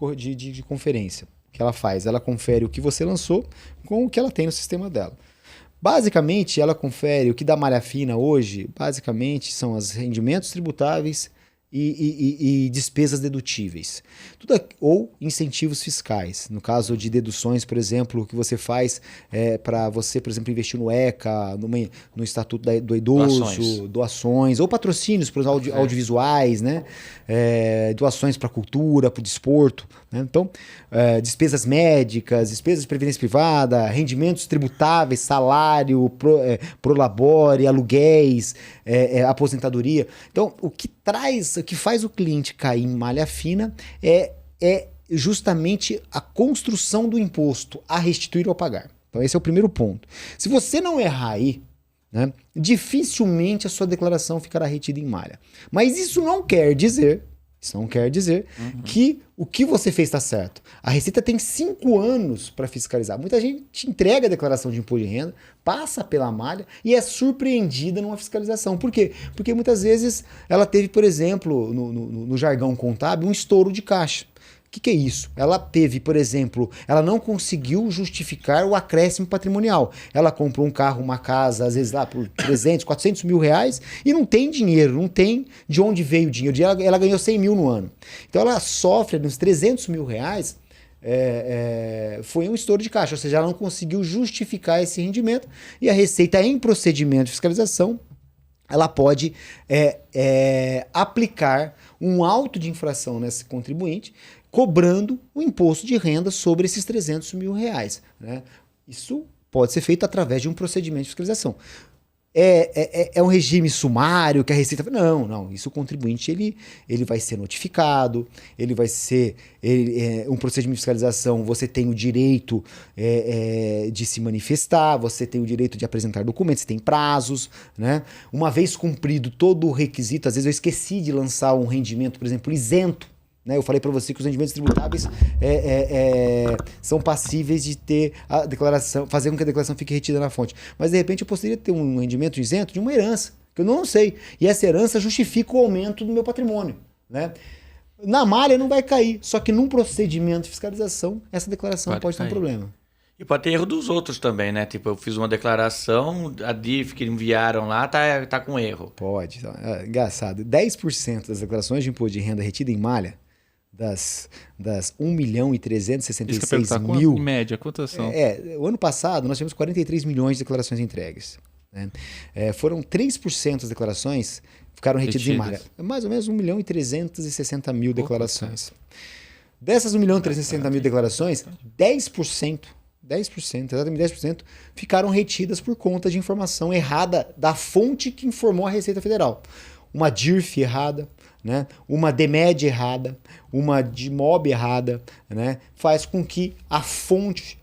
conferência. O que ela faz? Ela confere o que você lançou com o que ela tem no sistema dela. Basicamente, ela confere o que dá malha fina hoje, basicamente, são os rendimentos tributáveis e despesas dedutíveis. Ou incentivos fiscais. No caso de deduções, por exemplo, que você faz para você, por exemplo, investir no ECA, no Estatuto do Idoso, doações ou patrocínios para os audiovisuais, né? Doações para a cultura, para o desporto. Né? Então, despesas médicas, despesas de previdência privada, rendimentos tributáveis, salário, prolabore, aluguéis, aposentadoria. Então, o que faz o cliente cair em malha fina é justamente a construção do imposto a restituir ou a pagar. Então, esse é o primeiro ponto. Se você não errar aí, né, dificilmente a sua declaração ficará retida em malha. Mas isso não quer dizer que o que você fez está certo. A Receita tem 5 anos para fiscalizar. Muita gente entrega a declaração de imposto de renda, passa pela malha e é surpreendida numa fiscalização. Por quê? Porque muitas vezes ela teve, por exemplo, no jargão contábil, um estouro de caixa. O que é isso? Ela teve, por exemplo, ela não conseguiu justificar o acréscimo patrimonial. Ela comprou um carro, uma casa, às vezes lá por 300, 400 mil reais e não tem dinheiro, não tem de onde veio o dinheiro. Ela ganhou 100 mil no ano. Então ela sofre nos 300 mil reais, foi um estouro de caixa, ou seja, ela não conseguiu justificar esse rendimento e a Receita, em procedimento de fiscalização, ela pode aplicar um auto de infração nesse contribuinte, cobrando o imposto de renda sobre esses 300 mil reais. Né? Isso pode ser feito através de um procedimento de fiscalização. É um regime sumário que a Receita... Não. Isso o contribuinte ele vai ser notificado, ele vai ser um procedimento de fiscalização, você tem o direito de se manifestar, você tem o direito de apresentar documentos, você tem prazos. Né? Uma vez cumprido todo o requisito, às vezes eu esqueci de lançar um rendimento, por exemplo, isento. Eu falei para você que os rendimentos tributáveis são passíveis de ter a declaração, fazer com que a declaração fique retida na fonte. Mas de repente eu poderia ter um rendimento isento de uma herança, que eu não sei. E essa herança justifica o aumento do meu patrimônio. Né? Na malha não vai cair, só que num procedimento de fiscalização, essa declaração pode ter um problema. E pode ter erro dos outros também, né? Tipo, eu fiz uma declaração, a DIF que enviaram lá tá com erro. Pode. Engraçado. 10% das declarações de imposto de renda retida em malha, das 1.366.000... Em média, quantas são? O ano passado nós tivemos 43 milhões de declarações entregues. Né? Foram 3% das declarações ficaram retidas em malha. Mais ou menos 1.360.000 declarações. Dessas 1.360.000 declarações, 10%, exatamente 10%, ficaram retidas por conta de informação errada da fonte que informou a Receita Federal. Uma DIRF errada, né? Uma DMED errada, uma DIMOB errada, né? Faz com que a fonte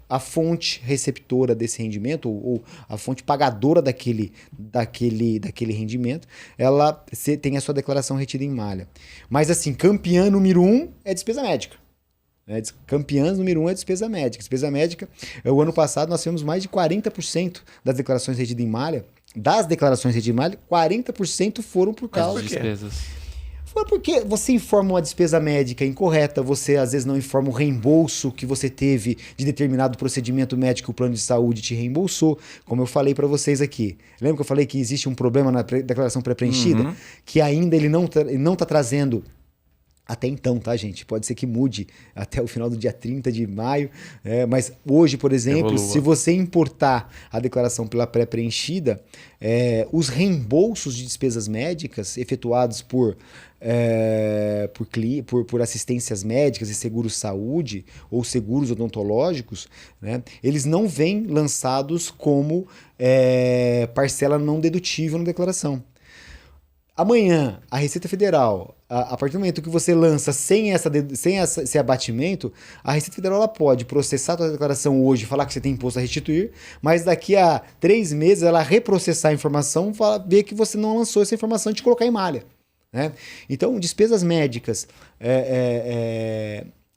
receptora desse rendimento, ou a fonte pagadora daquele rendimento, ela tenha a sua declaração retida em malha. Mas assim, campeã número 1 é despesa médica. Campeã número 1 é despesa médica. Despesa médica, o ano passado nós tivemos mais de 40% das declarações retidas em malha. Das declarações retidas em malha, 40% foram por causa de despesas. Foi porque você informa uma despesa médica incorreta, você às vezes não informa o reembolso que você teve de determinado procedimento médico que o plano de saúde te reembolsou, como eu falei para vocês aqui. Lembra que eu falei que existe um problema na declaração pré-preenchida? Que ainda ele não tá trazendo... Até então, tá, gente? Pode ser que mude até o final do dia 30 de maio. Mas hoje, por exemplo, se você importar a declaração pela pré-preenchida, os reembolsos de despesas médicas efetuados por por assistências médicas e seguros-saúde ou seguros odontológicos, né, eles não vêm lançados como parcela não dedutível na declaração. Amanhã, a Receita Federal, a partir do momento que você lança sem esse abatimento, a Receita Federal ela pode processar a sua declaração hoje e falar que você tem imposto a restituir, mas daqui a 3 meses ela reprocessar a informação, ver que você não lançou essa informação e te colocar em malha. Né? Então, despesas médicas,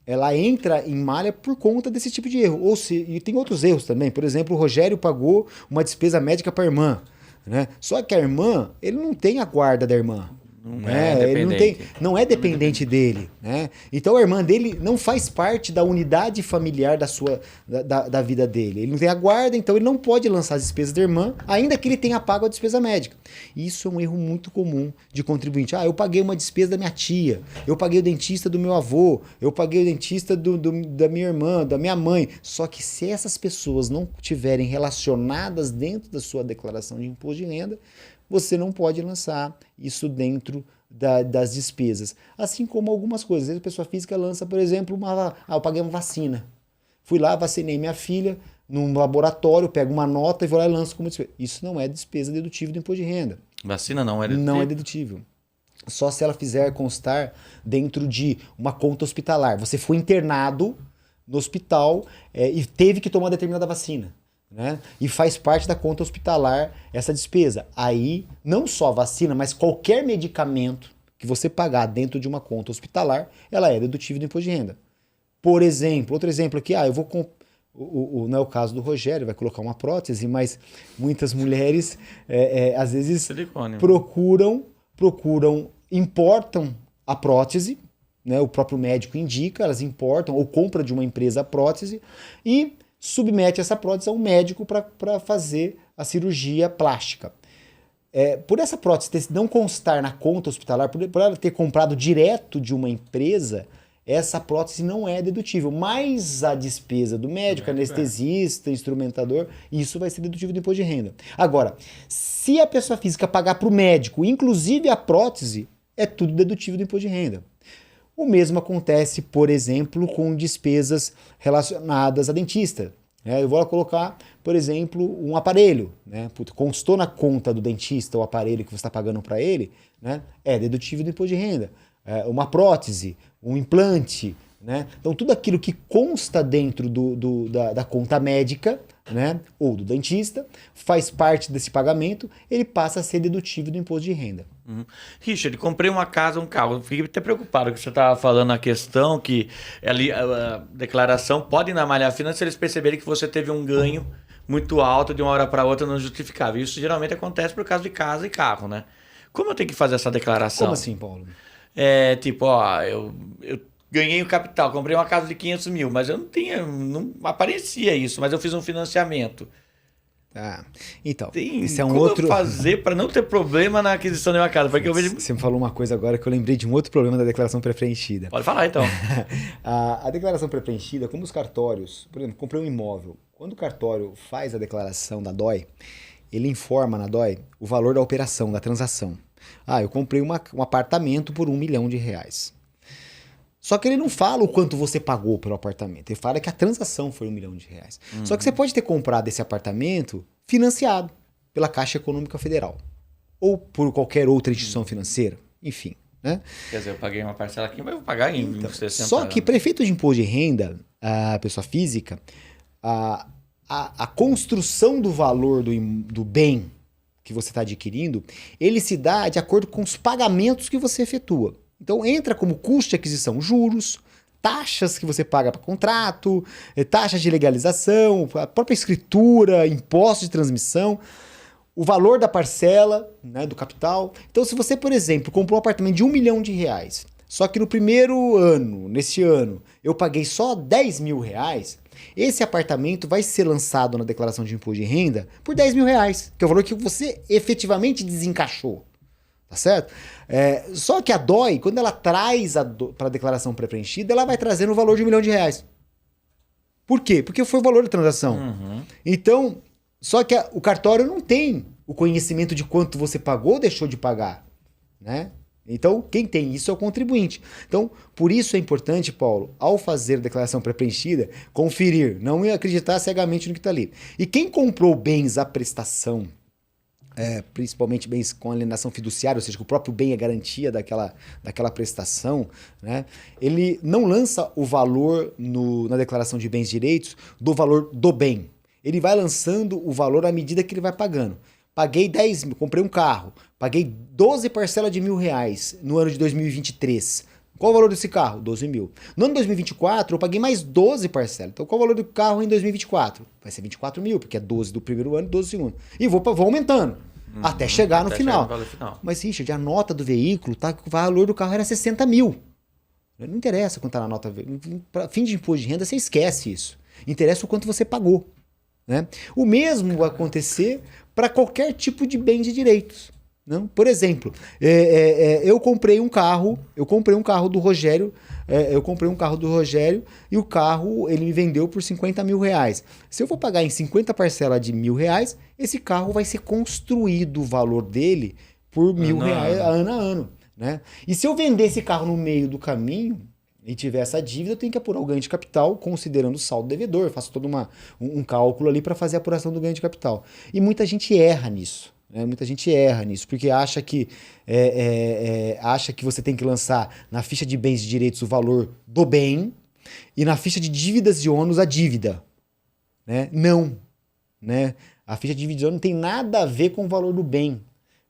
ela entra em malha por conta desse tipo de erro. E tem outros erros também. Por exemplo, o Rogério pagou uma despesa médica para a irmã. Né? Só que a irmã, ele não tem a guarda da irmã. Ele não é dependente dele. Né? Então a irmã dele não faz parte da unidade familiar da vida dele. Ele não tem a guarda, então ele não pode lançar as despesas da irmã, ainda que ele tenha pago a despesa médica. Isso é um erro muito comum de contribuinte. Eu paguei uma despesa da minha tia, eu paguei o dentista do meu avô, eu paguei o dentista da minha irmã, da minha mãe. Só que se essas pessoas não estiverem relacionadas dentro da sua declaração de imposto de renda, você não pode lançar isso dentro das despesas. Assim como algumas coisas. Às vezes a pessoa física lança, por exemplo, eu paguei uma vacina. Fui lá, vacinei minha filha num laboratório, pego uma nota e vou lá e lanço como despesa. Isso não é despesa dedutível do imposto de renda. Vacina não é dedutível? Não é dedutível. Só se ela fizer constar dentro de uma conta hospitalar. Você foi internado no hospital e teve que tomar determinada vacina. Né? E faz parte da conta hospitalar essa despesa. Aí, não só a vacina, mas qualquer medicamento que você pagar dentro de uma conta hospitalar, ela é dedutível do imposto de renda. Por exemplo, outro exemplo aqui, não é o caso do Rogério, vai colocar uma prótese, mas muitas mulheres às vezes silicone, importam a prótese, né? O próprio médico indica, elas importam ou compram de uma empresa a prótese e submete essa prótese a um médico para fazer a cirurgia plástica. Por essa prótese não constar na conta hospitalar, por ela ter comprado direto de uma empresa, essa prótese não é dedutível. Mas a despesa do médico, anestesista, instrumentador, isso vai ser dedutível do imposto de renda. Agora, se a pessoa física pagar para o médico, inclusive a prótese, é tudo dedutível do imposto de renda. O mesmo acontece, por exemplo, com despesas relacionadas a dentista. Eu vou lá colocar, por exemplo, um aparelho. Né? Constou na conta do dentista o aparelho que você está pagando para ele, né? É dedutível do imposto de renda. Uma prótese, um implante. Né? Então, tudo aquilo que consta dentro da conta médica, né? Ou do dentista, faz parte desse pagamento, ele passa a ser dedutível do imposto de renda. Richard, comprei uma casa, um carro. Fiquei até preocupado que você estava falando a questão que ali a declaração pode ir na malha fina se eles perceberem que você teve um ganho muito alto de uma hora para outra não justificável. Isso geralmente acontece por causa de casa e carro, né? Como eu tenho que fazer essa declaração? Como assim, Paulo? Eu ganhei o capital, comprei uma casa de 500 mil, mas eu não aparecia isso, mas eu fiz um financiamento. Então, esse é como eu fazer para não ter problema na aquisição de uma casa? Porque eu vejo... Você me falou uma coisa agora que eu lembrei de um outro problema da declaração pré-preenchida. Pode falar, então. A declaração pré-preenchida, como os cartórios... Por exemplo, comprei um imóvel. Quando o cartório faz a declaração da DOI, ele informa na DOI o valor da operação, da transação. Eu comprei um apartamento por R$1 milhão. Só que ele não fala o quanto você pagou pelo apartamento. Ele fala que a transação foi R$1 milhão. Só que você pode ter comprado esse apartamento financiado pela Caixa Econômica Federal. Ou por qualquer outra instituição financeira. Enfim. Né? Quer dizer, eu paguei uma parcela aqui, mas eu vou pagar em 60 Só que prefeito de imposto de renda, a pessoa física, a construção do valor do bem que você está adquirindo, ele se dá de acordo com os pagamentos que você efetua. Então entra como custo de aquisição juros, taxas que você paga para contrato, taxas de legalização, a própria escritura, impostos de transmissão, o valor da parcela, né, do capital. Então se você, por exemplo, comprou um apartamento de R$1 milhão, só que no primeiro ano, nesse ano, eu paguei só R$10 mil, esse apartamento vai ser lançado na declaração de imposto de renda por R$10 mil, que é o valor que você efetivamente desencaixou. Tá certo? Só que a DOI, quando ela traz para a declaração pré-preenchida, ela vai trazendo o valor de R$1 milhão. Por quê? Porque foi o valor da transação. Então, só que o cartório não tem o conhecimento de quanto você pagou ou deixou de pagar. Né? Então, quem tem isso é o contribuinte. Então, por isso é importante, Paulo, ao fazer a declaração pré-preenchida, conferir, não acreditar cegamente no que está ali. E quem comprou bens à prestação, principalmente bens com alienação fiduciária, ou seja, que o próprio bem é garantia daquela prestação, né? Ele não lança o valor na declaração de bens e direitos do valor do bem. Ele vai lançando o valor à medida que ele vai pagando. Paguei 10 mil, comprei um carro, paguei 12 parcelas de R$1.000 no ano de 2023. Qual o valor desse carro? 12 mil. No ano de 2024, eu paguei mais 12 parcelas. Então, qual o valor do carro em 2024? Vai ser 24 mil, porque é 12 do primeiro ano e 12 do segundo. E vou aumentando, até chegar no final. Chegar no final. Mas, Richard, a nota do veículo, tá, o valor do carro era 60 mil. Não interessa quanto tá na nota. Para fim de imposto de renda, você esquece isso. Interessa o quanto você pagou. Né? O mesmo vai acontecer para qualquer tipo de bem de direitos. Não? Por exemplo, eu comprei um carro do Rogério, e o carro ele me vendeu por 50 mil reais. Se eu for pagar em 50 parcelas de R$1.000, esse carro vai ser construído o valor dele por R$1.000 ano a ano. Né? E se eu vender esse carro no meio do caminho e tiver essa dívida, eu tenho que apurar o ganho de capital considerando o saldo devedor. Eu faço todo um cálculo ali para fazer a apuração do ganho de capital. E muita gente erra nisso. Muita gente erra nisso, porque acha que você tem que lançar na ficha de bens e direitos o valor do bem e na ficha de dívidas e ônus a dívida. Né? Não. Né? A ficha de dívidas e ônus não tem nada a ver com o valor do bem.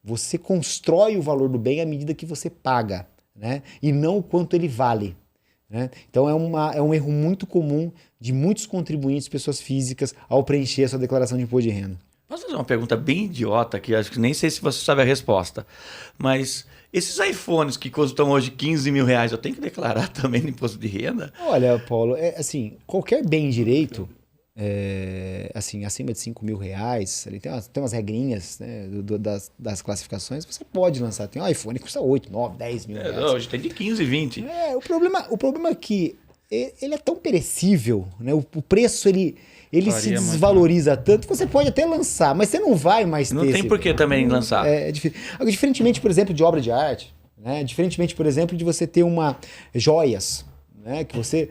Você constrói o valor do bem à medida que você paga, né? E não o quanto ele vale. Né? Então é um erro muito comum de muitos contribuintes, pessoas físicas, ao preencher a sua declaração de imposto de renda. Posso fazer uma pergunta bem idiota aqui? Acho que nem sei se você sabe a resposta. Mas esses iPhones que custam hoje 15 mil reais, eu tenho que declarar também no imposto de renda? Olha, Paulo, assim, qualquer bem em direito, assim, acima de 5 mil reais, ali tem umas regrinhas, né, das classificações, você pode lançar. Tem um iPhone que custa 8, 9, 10 mil reais. Hoje tem de 15, 20. O problema é que ele é tão perecível, né? O preço ele se desvaloriza tanto que você pode até lançar, mas você não vai mais ter. Não tem por que também lançar. Diferentemente, por exemplo, de obra de arte, né? Diferentemente, por exemplo, de você ter joias, né? Que você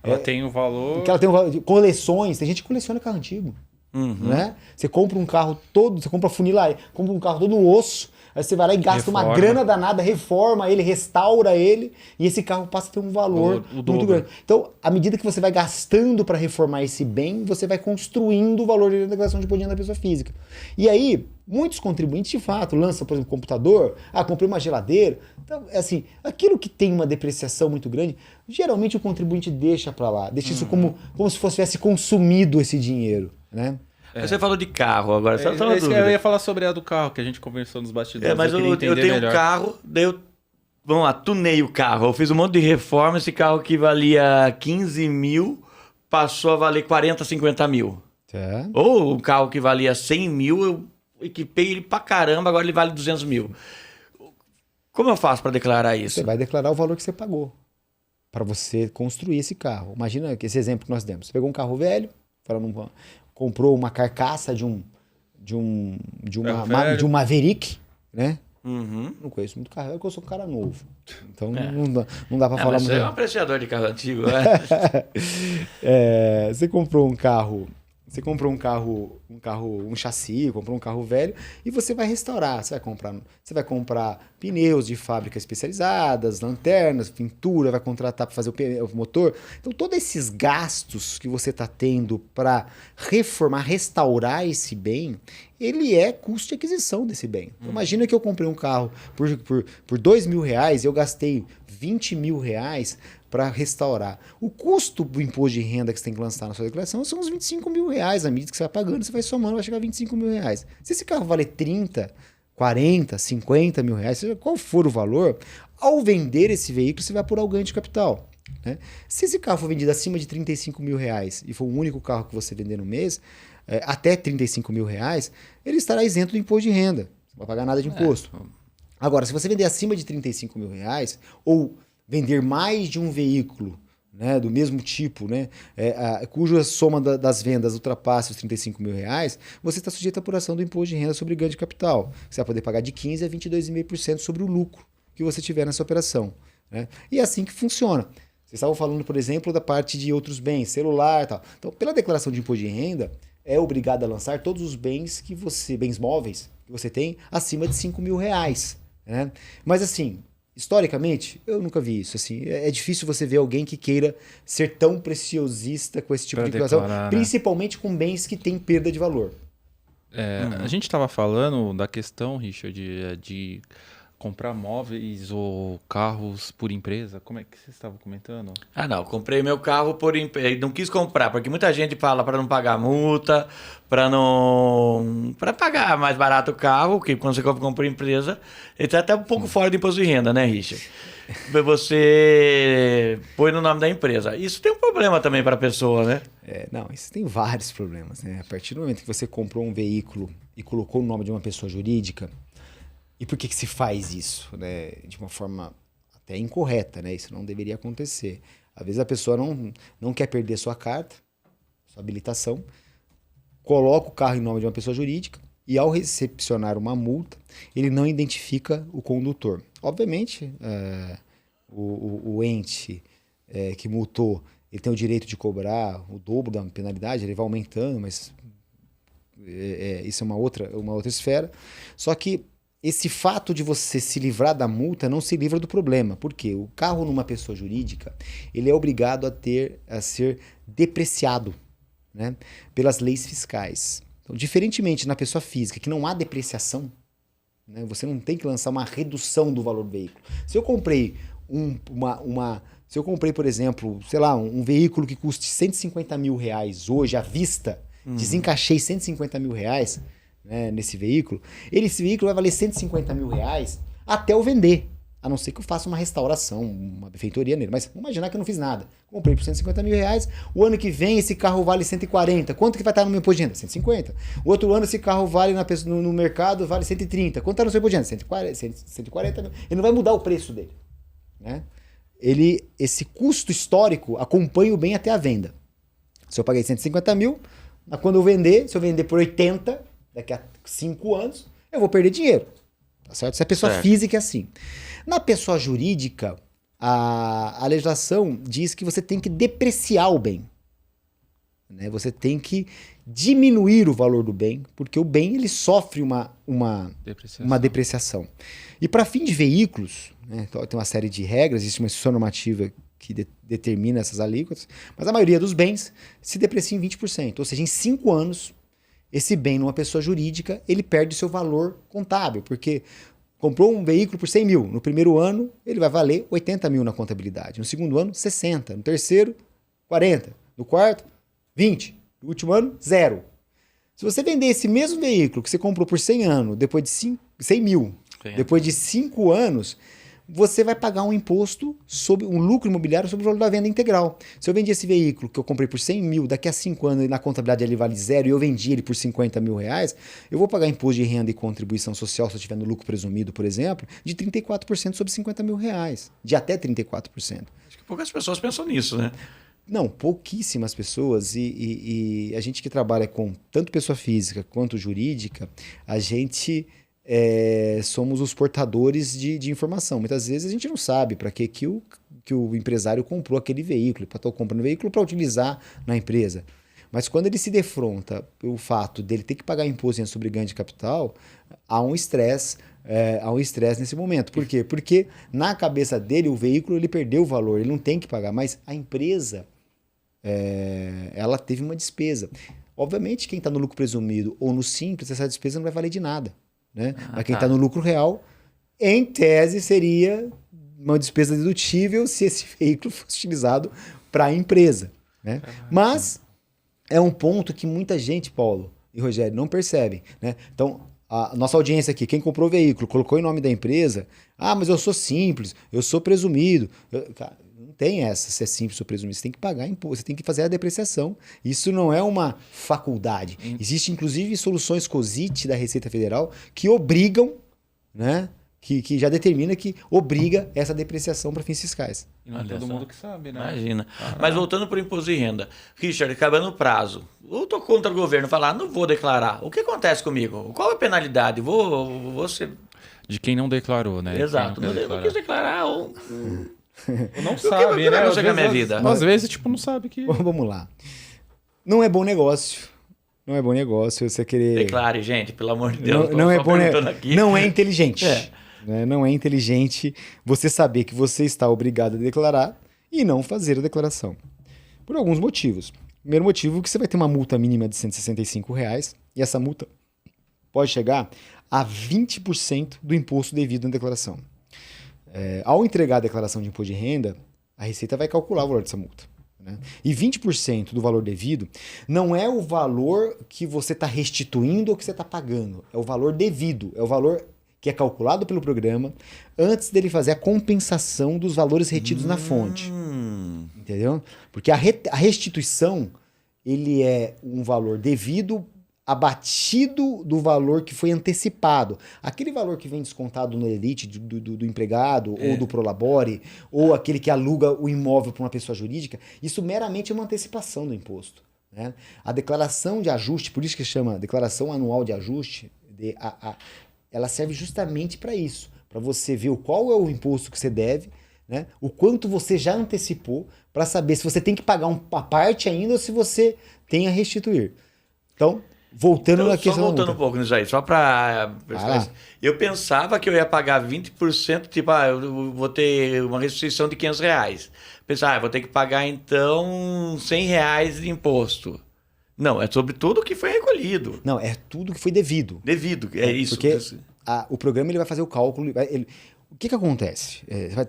ela tem um valor. Que ela tem um valor. Coleções, tem gente que coleciona carro antigo. Né? Você compra um carro todo, você compra funilaria, compra um carro todo osso. Aí você vai lá e gasta uma grana danada, reforma ele, restaura ele, e esse carro passa a ter um valor muito grande. Então, à medida que você vai gastando para reformar esse bem, você vai construindo o valor da declaração de imposto de renda da pessoa física. E aí, muitos contribuintes, de fato, lançam, por exemplo, computador, comprei uma geladeira. Então, assim, aquilo que tem uma depreciação muito grande, geralmente o contribuinte deixa para lá, deixa isso como se tivesse consumido esse dinheiro, né? Você falou de carro agora. Eu ia falar sobre a do carro, que a gente conversou nos bastidores. Mas eu tenho um carro, daí vamos lá, tunei o carro. Eu fiz um monte de reforma, esse carro que valia 15 mil passou a valer 40, 50 mil. Tá. Ou um carro que valia 100 mil, eu equipei ele pra caramba, agora ele vale 200 mil. Como eu faço para declarar isso? Você vai declarar o valor que você pagou para você construir esse carro. Imagina esse exemplo que nós demos. Você pegou um carro velho, comprou uma carcaça de um Maverick, né? Não conheço muito carro, porque eu sou um cara novo. Então não dá para falar muito. Você é um apreciador de carro antigo, né? Você comprou um carro. Um chassi, comprou um carro velho e você vai restaurar. Você vai comprar pneus de fábrica especializadas, lanternas, pintura, vai contratar para fazer o motor. Então, todos esses gastos que você está tendo para reformar, restaurar esse bem, ele é custo de aquisição desse bem. Então, imagina que eu comprei um carro por R$2 mil e eu gastei R$20 mil para restaurar. O custo do imposto de renda que você tem que lançar na sua declaração são uns R$25 mil. À medida que você vai pagando, você vai somando, vai chegar a R$25 mil. Se esse carro valer 30, 40, 50 mil reais, seja qual for o valor, ao vender esse veículo, você vai apurar o ganho de capital. Né? Se esse carro for vendido acima de R$35 mil e for o único carro que você vender no mês, até R$35 mil, ele estará isento do imposto de renda. Você não vai pagar nada de imposto. Agora, se você vender acima de R$35 mil ou vender mais de um veículo, né, do mesmo tipo, né, cuja soma das vendas ultrapasse os R$ 35.000, você está sujeito à apuração do imposto de renda sobre ganho de capital. Você vai poder pagar de 15% a 22,5% sobre o lucro que você tiver nessa operação. Né? E é assim que funciona. Vocês estavam falando, por exemplo, da parte de outros bens, celular e tal. Então, pela declaração de imposto de renda, é obrigado a lançar todos os bens bens móveis que você tem acima de R$ 5.000. Né? Mas assim, historicamente, eu nunca vi isso. Assim, é difícil você ver alguém que queira ser tão preciosista com esse tipo de declaração, principalmente com bens que têm perda de valor. A gente estava falando da questão, Richard, de comprar móveis ou carros por empresa. Como é que você estava comentando? Não, comprei meu carro por empresa. Não quis comprar, porque muita gente fala para não pagar multa, para pagar mais barato o carro, que quando você compra por empresa, ele está até um pouco fora do imposto de renda, né, Richard? Você põe no nome da empresa. Isso tem um problema também para a pessoa, né? Não, isso tem vários problemas, né? A partir do momento que você comprou um veículo e colocou o nome de uma pessoa jurídica, e por que se faz isso? Né? De uma forma até incorreta, né? Isso não deveria acontecer. Às vezes a pessoa não quer perder sua carta, sua habilitação, coloca o carro em nome de uma pessoa jurídica e ao recepcionar uma multa, ele não identifica o condutor. Obviamente, o ente que multou, ele tem o direito de cobrar o dobro da penalidade, ele vai aumentando, mas isso é uma outra esfera. Só que esse fato de você se livrar da multa não se livra do problema. Por quê? O carro numa pessoa jurídica, ele é obrigado a ser depreciado, né, pelas leis fiscais. Então, diferentemente na pessoa física, que não há depreciação, né, você não tem que lançar uma redução do valor do veículo. Se eu comprei por exemplo, sei lá, um veículo que custe R$ 150.000 hoje à vista, desencaixei R$ 150.000, né, nesse veículo, esse veículo vai valer R$ 150.000 até eu vender. A não ser que eu faça uma restauração, uma benfeitoria nele. Mas vamos imaginar que eu não fiz nada. Comprei por R$ 150.000. O ano que vem esse carro vale 140. Quanto que vai estar no meu imposto de renda? 150. O outro ano esse carro vale no mercado vale 130. Quanto está no seu imposto de renda? 140. Ele não vai mudar o preço dele. Né? Esse custo histórico acompanha o bem até a venda. Se eu paguei 150 mil, quando eu vender, se eu vender por 80, daqui a 5 anos, eu vou perder dinheiro. Tá certo? Se a pessoa física é assim. Na pessoa jurídica, a legislação diz que você tem que depreciar o bem. Né? Você tem que diminuir o valor do bem, porque o bem ele sofre uma depreciação. E para fim de veículos, né, tem uma série de regras, existe uma instrução normativa que determina essas alíquotas, mas a maioria dos bens se deprecia em 20%. Ou seja, em 5 anos, esse bem numa pessoa jurídica, ele perde o seu valor contábil, porque comprou um veículo por 100 mil. No primeiro ano, ele vai valer 80 mil na contabilidade. No segundo ano, 60. No terceiro, 40. No quarto, 20. No último ano, 0. Se você vender esse mesmo veículo que você comprou por 100 anos, depois de 100 mil, depois de 5 anos, você vai pagar um imposto sobre um lucro imobiliário sobre o valor da venda integral. Se eu vendi esse veículo que eu comprei por 100 mil, daqui a 5 anos e na contabilidade ele vale 0 e eu vendi ele por R$ 50.000, eu vou pagar imposto de renda e contribuição social se eu estiver no lucro presumido, por exemplo, de 34% sobre R$ 50.000, de até 34%. Acho que poucas pessoas pensam nisso, né? Não, pouquíssimas pessoas e a gente que trabalha com tanto pessoa física quanto jurídica, a gente somos os portadores de informação. Muitas vezes a gente não sabe para que o empresário comprou aquele veículo, para estar comprando veículo para utilizar na empresa. Mas quando ele se defronta o fato dele ter que pagar imposto sobre ganho de capital, há um estresse nesse momento. Por quê? Porque na cabeça dele o veículo ele perdeu o valor, ele não tem que pagar, mas a empresa ela teve uma despesa. Obviamente quem está no lucro presumido ou no simples, essa despesa não vai valer de nada. Né? Mas quem está no lucro real, em tese, seria uma despesa dedutível se esse veículo fosse utilizado para a empresa. Né? Mas é um ponto que muita gente, Paulo e Rogério, não percebem. Né? Então, a nossa audiência aqui, quem comprou o veículo, colocou em nome da empresa, mas eu sou simples, eu sou presumido. Cara, não tem essa, se é simples ou presumido. Você tem que pagar imposto, você tem que fazer a depreciação. Isso não é uma faculdade. Existe, inclusive, soluções COSIT da Receita Federal que obrigam, né, que já determina que obriga essa depreciação para fins fiscais. E não é todo mundo que sabe, né? Imagina. Mas voltando para o imposto de renda. Richard, acabando o prazo. Eu estou contra o governo falar, não vou declarar. O que acontece comigo? Qual é a penalidade? Vou ser... De quem não declarou, né? Exato. Quem Não quis declarar. Ou não sabe, né? Não chega na minha vida. Às vezes, tipo, não sabe que... Vamos lá. Não é bom negócio. Não é bom negócio você querer... Declare, gente, pelo amor de Deus. Não é bom aqui. Não é inteligente. É. Né? Não é inteligente você saber que você está obrigado a declarar e não fazer a declaração. Por alguns motivos. Primeiro motivo é que você vai ter uma multa mínima de R$165 e essa multa pode chegar a 20% do imposto devido na declaração. Ao entregar a declaração de imposto de renda, a Receita vai calcular o valor dessa multa. Né? E 20% do valor devido não é o valor que você está restituindo ou que você está pagando. É o valor devido, é o valor que é calculado pelo programa antes dele fazer a compensação dos valores retidos na fonte. Entendeu? Porque a restituição ele é um valor devido abatido do valor que foi antecipado. Aquele valor que vem descontado no elite do empregado ou do prolabore, ou aquele que aluga o imóvel para uma pessoa jurídica, isso meramente é uma antecipação do imposto. Né? A declaração de ajuste, por isso que chama declaração anual de ajuste, ela serve justamente para isso, para você ver qual é o imposto que você deve, né? O quanto você já antecipou, para saber se você tem que pagar uma parte ainda ou se você tem a restituir. Então, voltando na questão. Só voltando um pouco nisso aí, só para. Eu pensava que eu ia pagar 20%, tipo, eu vou ter uma restituição de R$500. Pensava, vou ter que pagar então R$100 de imposto. Não, é sobre tudo que foi recolhido. Não, é tudo que foi devido. Devido, é isso. Porque o programa ele vai fazer o cálculo. O que acontece?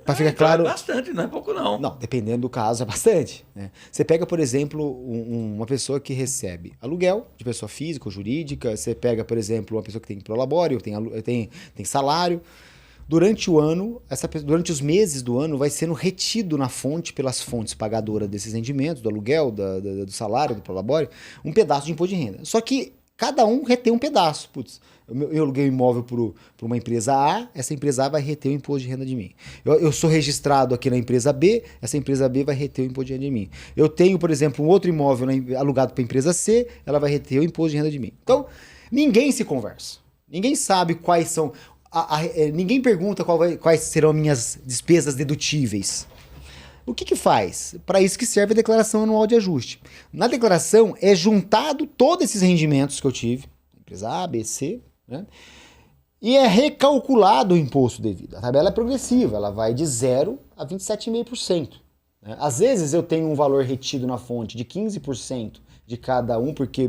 Para ficar claro. É bastante, não é pouco não. Não, dependendo do caso, é bastante. Né? Você pega, por exemplo, uma pessoa que recebe aluguel de pessoa física ou jurídica. Você pega, por exemplo, uma pessoa que tem prolabore, tem salário. Durante o ano, durante os meses do ano, vai sendo retido na fonte, pelas fontes pagadoras desses rendimentos, do aluguel, do salário, do prolabore, um pedaço de imposto de renda. Só que cada um retém um pedaço. Putz, eu aluguei um imóvel para uma empresa A, essa empresa A vai reter o imposto de renda de mim. Eu sou registrado aqui na empresa B, essa empresa B vai reter o imposto de renda de mim. Eu tenho, por exemplo, um outro imóvel alugado para a empresa C, ela vai reter o imposto de renda de mim. Então, ninguém se conversa. Ninguém sabe quais são... ninguém pergunta quais serão minhas despesas dedutíveis. O que faz? Para isso que serve a declaração anual de ajuste. Na declaração é juntado todos esses rendimentos que eu tive, empresa A, B, C, né? E é recalculado o imposto devido. A tabela é progressiva, ela vai de 0 a 27,5%. Né? Às vezes eu tenho um valor retido na fonte de 15% de cada um, porque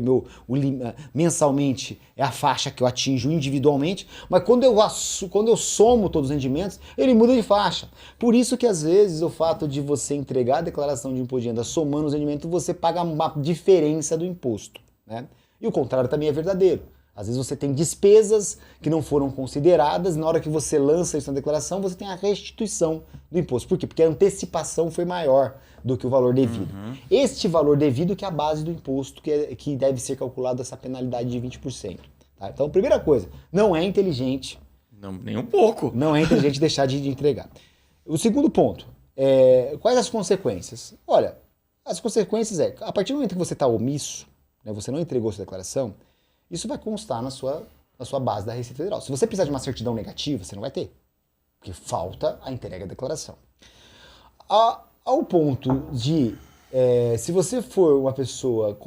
mensalmente é a faixa que eu atinjo individualmente, mas quando eu somo todos os rendimentos, ele muda de faixa. Por isso que às vezes o fato de você entregar a declaração de imposto de renda somando os rendimentos, você paga uma diferença do imposto. Né? E o contrário também é verdadeiro. Às vezes você tem despesas que não foram consideradas, na hora que você lança isso na declaração, você tem a restituição do imposto. Por quê? Porque a antecipação foi maior do que o valor devido. Este valor devido que é a base do imposto, que deve ser calculado essa penalidade de 20%. Tá? Então, primeira coisa, não é inteligente. Não, nem um pouco. Não é inteligente deixar de entregar. O segundo ponto, quais as consequências? Olha, as consequências a partir do momento que você está omisso, né, você não entregou sua declaração, isso vai constar na sua base da Receita Federal. Se você precisar de uma certidão negativa, você não vai ter. Porque falta a entrega da declaração. Ao ponto de, se você for uma pessoa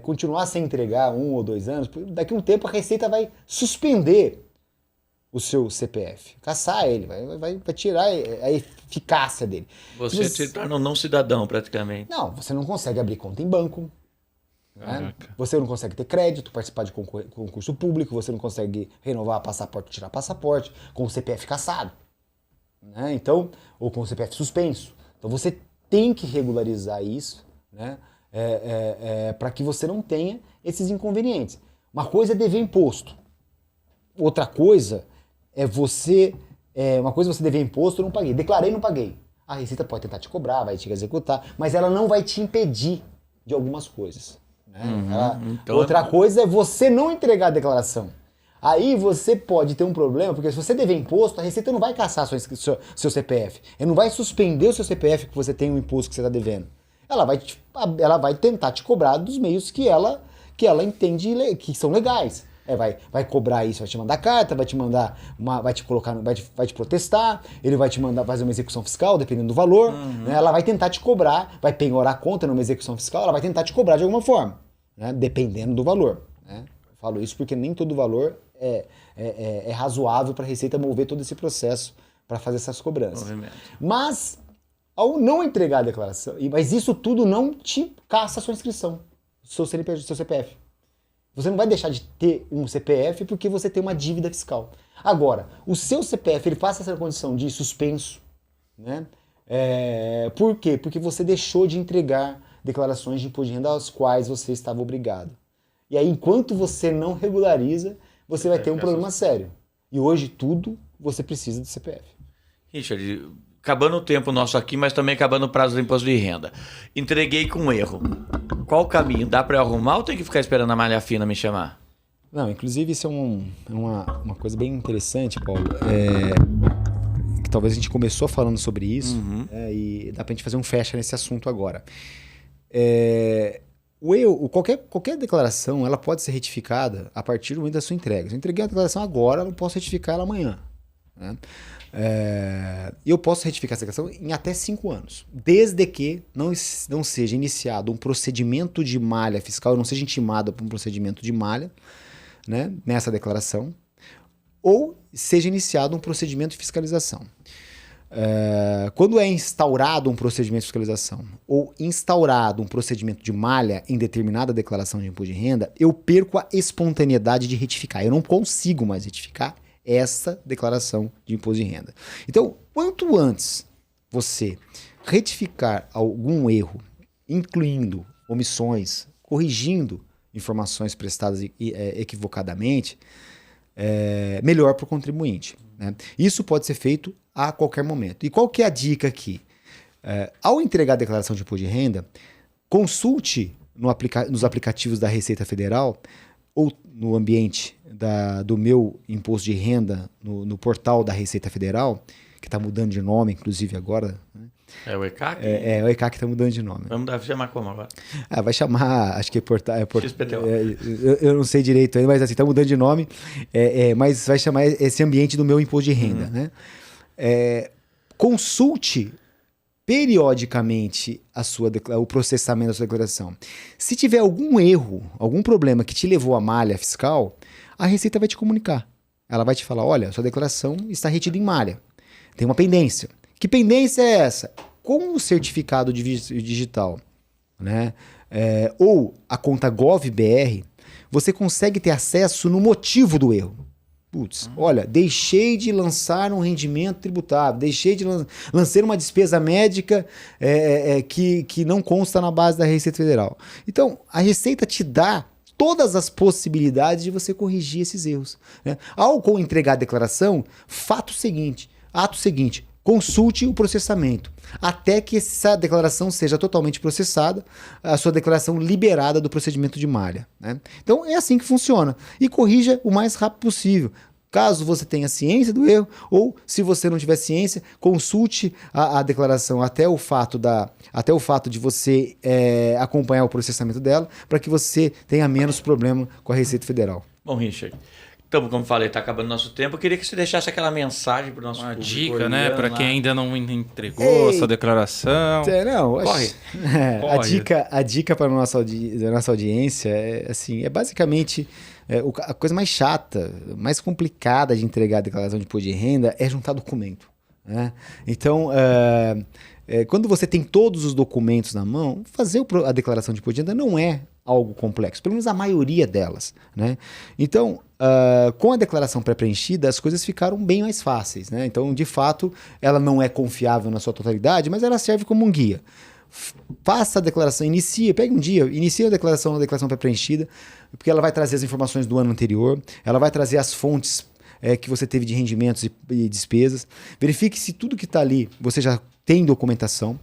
continuar sem entregar 1 ou 2 anos, daqui a um tempo a Receita vai suspender o seu CPF. Caçar ele, vai tirar a eficácia dele. Você se torna um não cidadão praticamente. Não, você não consegue abrir conta em banco. Né? Você não consegue ter crédito, participar de concurso público, você não consegue renovar passaporte, tirar passaporte, com o CPF cassado. Né? Então, ou com o CPF suspenso. Então você tem que regularizar isso, né? Para que você não tenha esses inconvenientes. Uma coisa é dever imposto. Outra coisa é uma coisa é você dever imposto, eu não paguei. Declarei, não paguei. A Receita pode tentar te cobrar, vai te executar, mas ela não vai te impedir de algumas coisas. Né? Outra coisa é você não entregar a declaração. Aí você pode ter um problema, porque se você dever imposto, a Receita não vai caçar seu CPF. Ele não vai suspender o seu CPF que você tem um imposto que você está devendo. Ela vai tentar te cobrar dos meios que ela entende que são legais. Vai cobrar isso, vai te mandar carta, vai te mandar vai te protestar, ele vai te mandar fazer uma execução fiscal, dependendo do valor, né? Ela vai tentar te cobrar, vai penhorar a conta numa execução fiscal, ela vai tentar te cobrar de alguma forma, né? Dependendo do valor, né? Eu falo isso porque nem todo valor é razoável para a Receita mover todo esse processo para fazer essas cobranças. Movimento. Mas, ao não entregar a declaração, mas isso tudo não te caça a sua inscrição, seu CPF. Você não vai deixar de ter um CPF porque você tem uma dívida fiscal. Agora, o seu CPF ele passa essa condição de suspenso, né? Por quê? Porque você deixou de entregar declarações de imposto de renda às quais você estava obrigado. E aí, enquanto você não regulariza, você vai ter um problema sério. E hoje, tudo você precisa do CPF. Richard, acabando o tempo nosso aqui, mas também acabando o prazo do imposto de renda. Entreguei com erro. Qual o caminho? Dá para eu arrumar ou tem que ficar esperando a malha fina me chamar? Não, inclusive isso é uma coisa bem interessante, Paulo. Que talvez a gente começou falando sobre isso, e dá pra gente fazer um fecha nesse assunto agora. Qualquer declaração ela pode ser retificada a partir do momento da sua entrega. Se eu entreguei a declaração agora, eu não posso retificar ela amanhã, né? Eu posso retificar essa declaração em até 5 anos, desde que não seja iniciado um procedimento de malha fiscal, eu não seja intimado por um procedimento de malha, né, nessa declaração, ou seja iniciado um procedimento de fiscalização. Quando é instaurado um procedimento de fiscalização ou instaurado um procedimento de malha em determinada declaração de imposto de renda, eu perco a espontaneidade de retificar. Eu não consigo mais retificar essa declaração de imposto de renda. Então, quanto antes você retificar algum erro, incluindo omissões, corrigindo informações prestadas equivocadamente, melhor para o contribuinte, né? Isso pode ser feito a qualquer momento. E qual que é a dica aqui? Ao entregar a declaração de imposto de renda, consulte nos aplicativos da Receita Federal ou no ambiente do meu imposto de renda, no portal da Receita Federal, que está mudando de nome, inclusive agora. Né? É o ECAC? O ECAC que está mudando de nome. Vamos chamar como agora? Vai chamar, acho que XPTO. Eu não sei direito ainda, mas assim, está mudando de nome, mas vai chamar esse ambiente do meu imposto de renda. Né? Consulte periodicamente o processamento da sua declaração. Se tiver algum erro, algum problema que te levou à malha fiscal, a Receita vai te comunicar. Ela vai te falar, olha, sua declaração está retida em malha. Tem uma pendência. Que pendência é essa? Com o certificado digital, né? Ou a conta GovBR, você consegue ter acesso no motivo do erro. Olha, deixei de lançar um rendimento tributável, deixei de lançar uma despesa médica que não consta na base da Receita Federal. Então, a Receita te dá todas as possibilidades de você corrigir esses erros, né? Ao entregar a declaração, ato seguinte, consulte o processamento, até que essa declaração seja totalmente processada, a sua declaração liberada do procedimento de malha, né? Então é assim que funciona. E corrija o mais rápido possível. Caso você tenha ciência do erro, ou se você não tiver ciência, consulte a declaração até o fato de você acompanhar o processamento dela, para que você tenha menos problema com a Receita Federal. Bom, Richard, então, como falei, está acabando nosso tempo. Eu queria que você deixasse aquela mensagem para o nosso público. Uma dica, né? Para quem ainda não entregou a sua declaração. Corre. A dica para a nossa audiência é basicamente a coisa mais chata, mais complicada de entregar a declaração de imposto de renda é juntar documento, né? Então, quando você tem todos os documentos na mão, fazer a declaração de imposto de renda não é algo complexo, pelo menos a maioria delas, né? Então, com a declaração pré-preenchida, as coisas ficaram bem mais fáceis, né? Então, de fato, ela não é confiável na sua totalidade, mas ela serve como um guia. Faça a declaração, inicie a declaração pré-preenchida, porque ela vai trazer as informações do ano anterior, ela vai trazer as fontes que você teve de rendimentos e despesas. Verifique se tudo que está ali você já tem documentação.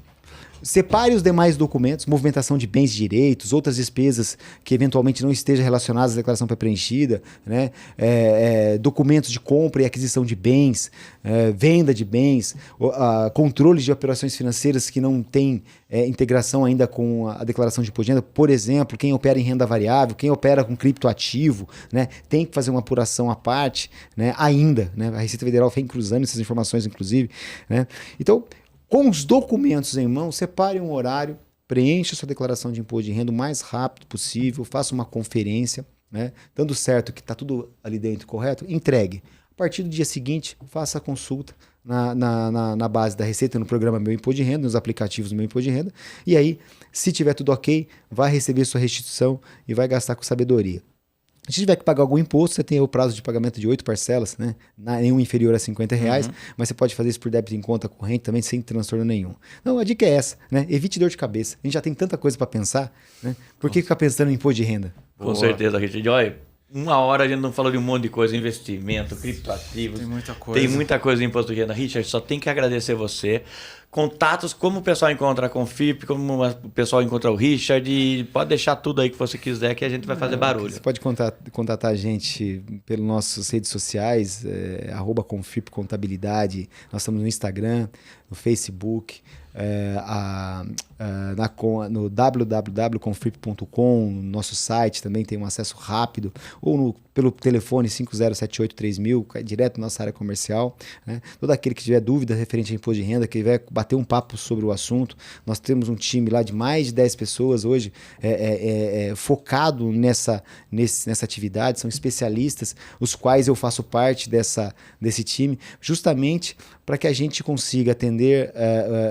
separe os demais documentos, movimentação de bens e direitos, outras despesas que eventualmente não estejam relacionadas à declaração pré-preenchida, né? Documentos de compra e aquisição de bens, venda de bens, controle de operações financeiras que não tem integração ainda com a declaração de imposto de renda. Por exemplo, quem opera em renda variável, quem opera com criptoativo, né? Tem que fazer uma apuração à parte, né? Ainda, né? A Receita Federal vem cruzando essas informações, inclusive, né? Então, com os documentos em mão, separe um horário, preencha sua declaração de imposto de renda o mais rápido possível, faça uma conferência, né? Dando certo que está tudo ali dentro correto, entregue. A partir do dia seguinte, faça a consulta na base da Receita, no programa Meu Imposto de Renda, nos aplicativos do Meu Imposto de Renda, e aí, se tiver tudo ok, vai receber sua restituição e vai gastar com sabedoria. Se tiver que pagar algum imposto, você tem o prazo de pagamento de 8 parcelas, né? Nenhum inferior a R$50, mas você pode fazer isso por débito em conta corrente também, sem transtorno nenhum. Não, a dica é essa, né? Evite dor de cabeça. A gente já tem tanta coisa para pensar, né? Por que ficar pensando em imposto de renda? Com certeza, Richard. Olha, uma hora a gente não falou de um monte de coisa, investimento, criptoativos. Tem muita coisa. Tem muita coisa em imposto de renda. Richard, só tem que agradecer você. Contatos, como o pessoal encontra a Confip, como o pessoal encontra o Richard, e pode deixar tudo aí que você quiser que a gente vai fazer barulho. Você pode contatar a gente pelas nossas redes sociais, @Confip Contabilidade. Nós estamos no Instagram, no Facebook, no www.confip.com, no nosso site também tem um acesso rápido, ou pelo telefone 50783000, direto na nossa área comercial, né? Todo aquele que tiver dúvida referente a imposto de renda, que tiver bater um papo sobre o assunto, nós temos um time lá de mais de 10 pessoas hoje focado nessa atividade, são especialistas, os quais eu faço parte desse time, justamente para que a gente consiga atender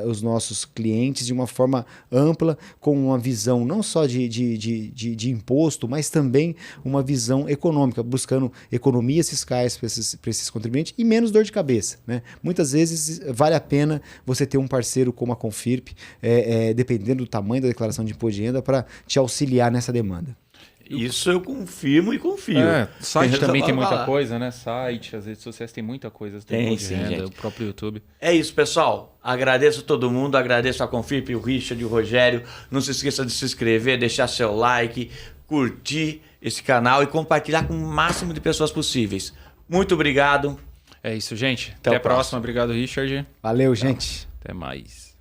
os nossos clientes de uma forma ampla, com uma visão não só de imposto, mas também uma visão econômica, buscando economias fiscais para esses contribuintes e menos dor de cabeça, né? Muitas vezes vale a pena você ter um parceiro como a Confirp, dependendo do tamanho da declaração de imposto de renda, para te auxiliar nessa demanda. Isso eu confirmo e confio. Site também tem muita coisa, né? Site, as redes sociais tem muita coisa. Tem de sim, renda, gente. O próprio YouTube. É isso, pessoal. Agradeço todo mundo, agradeço a Confip, o Richard e o Rogério. Não se esqueça de se inscrever, deixar seu like, curtir esse canal e compartilhar com o máximo de pessoas possíveis. Muito obrigado. É isso, gente. Até Até a a próxima. Obrigado, Richard. Valeu, gente. Até mais.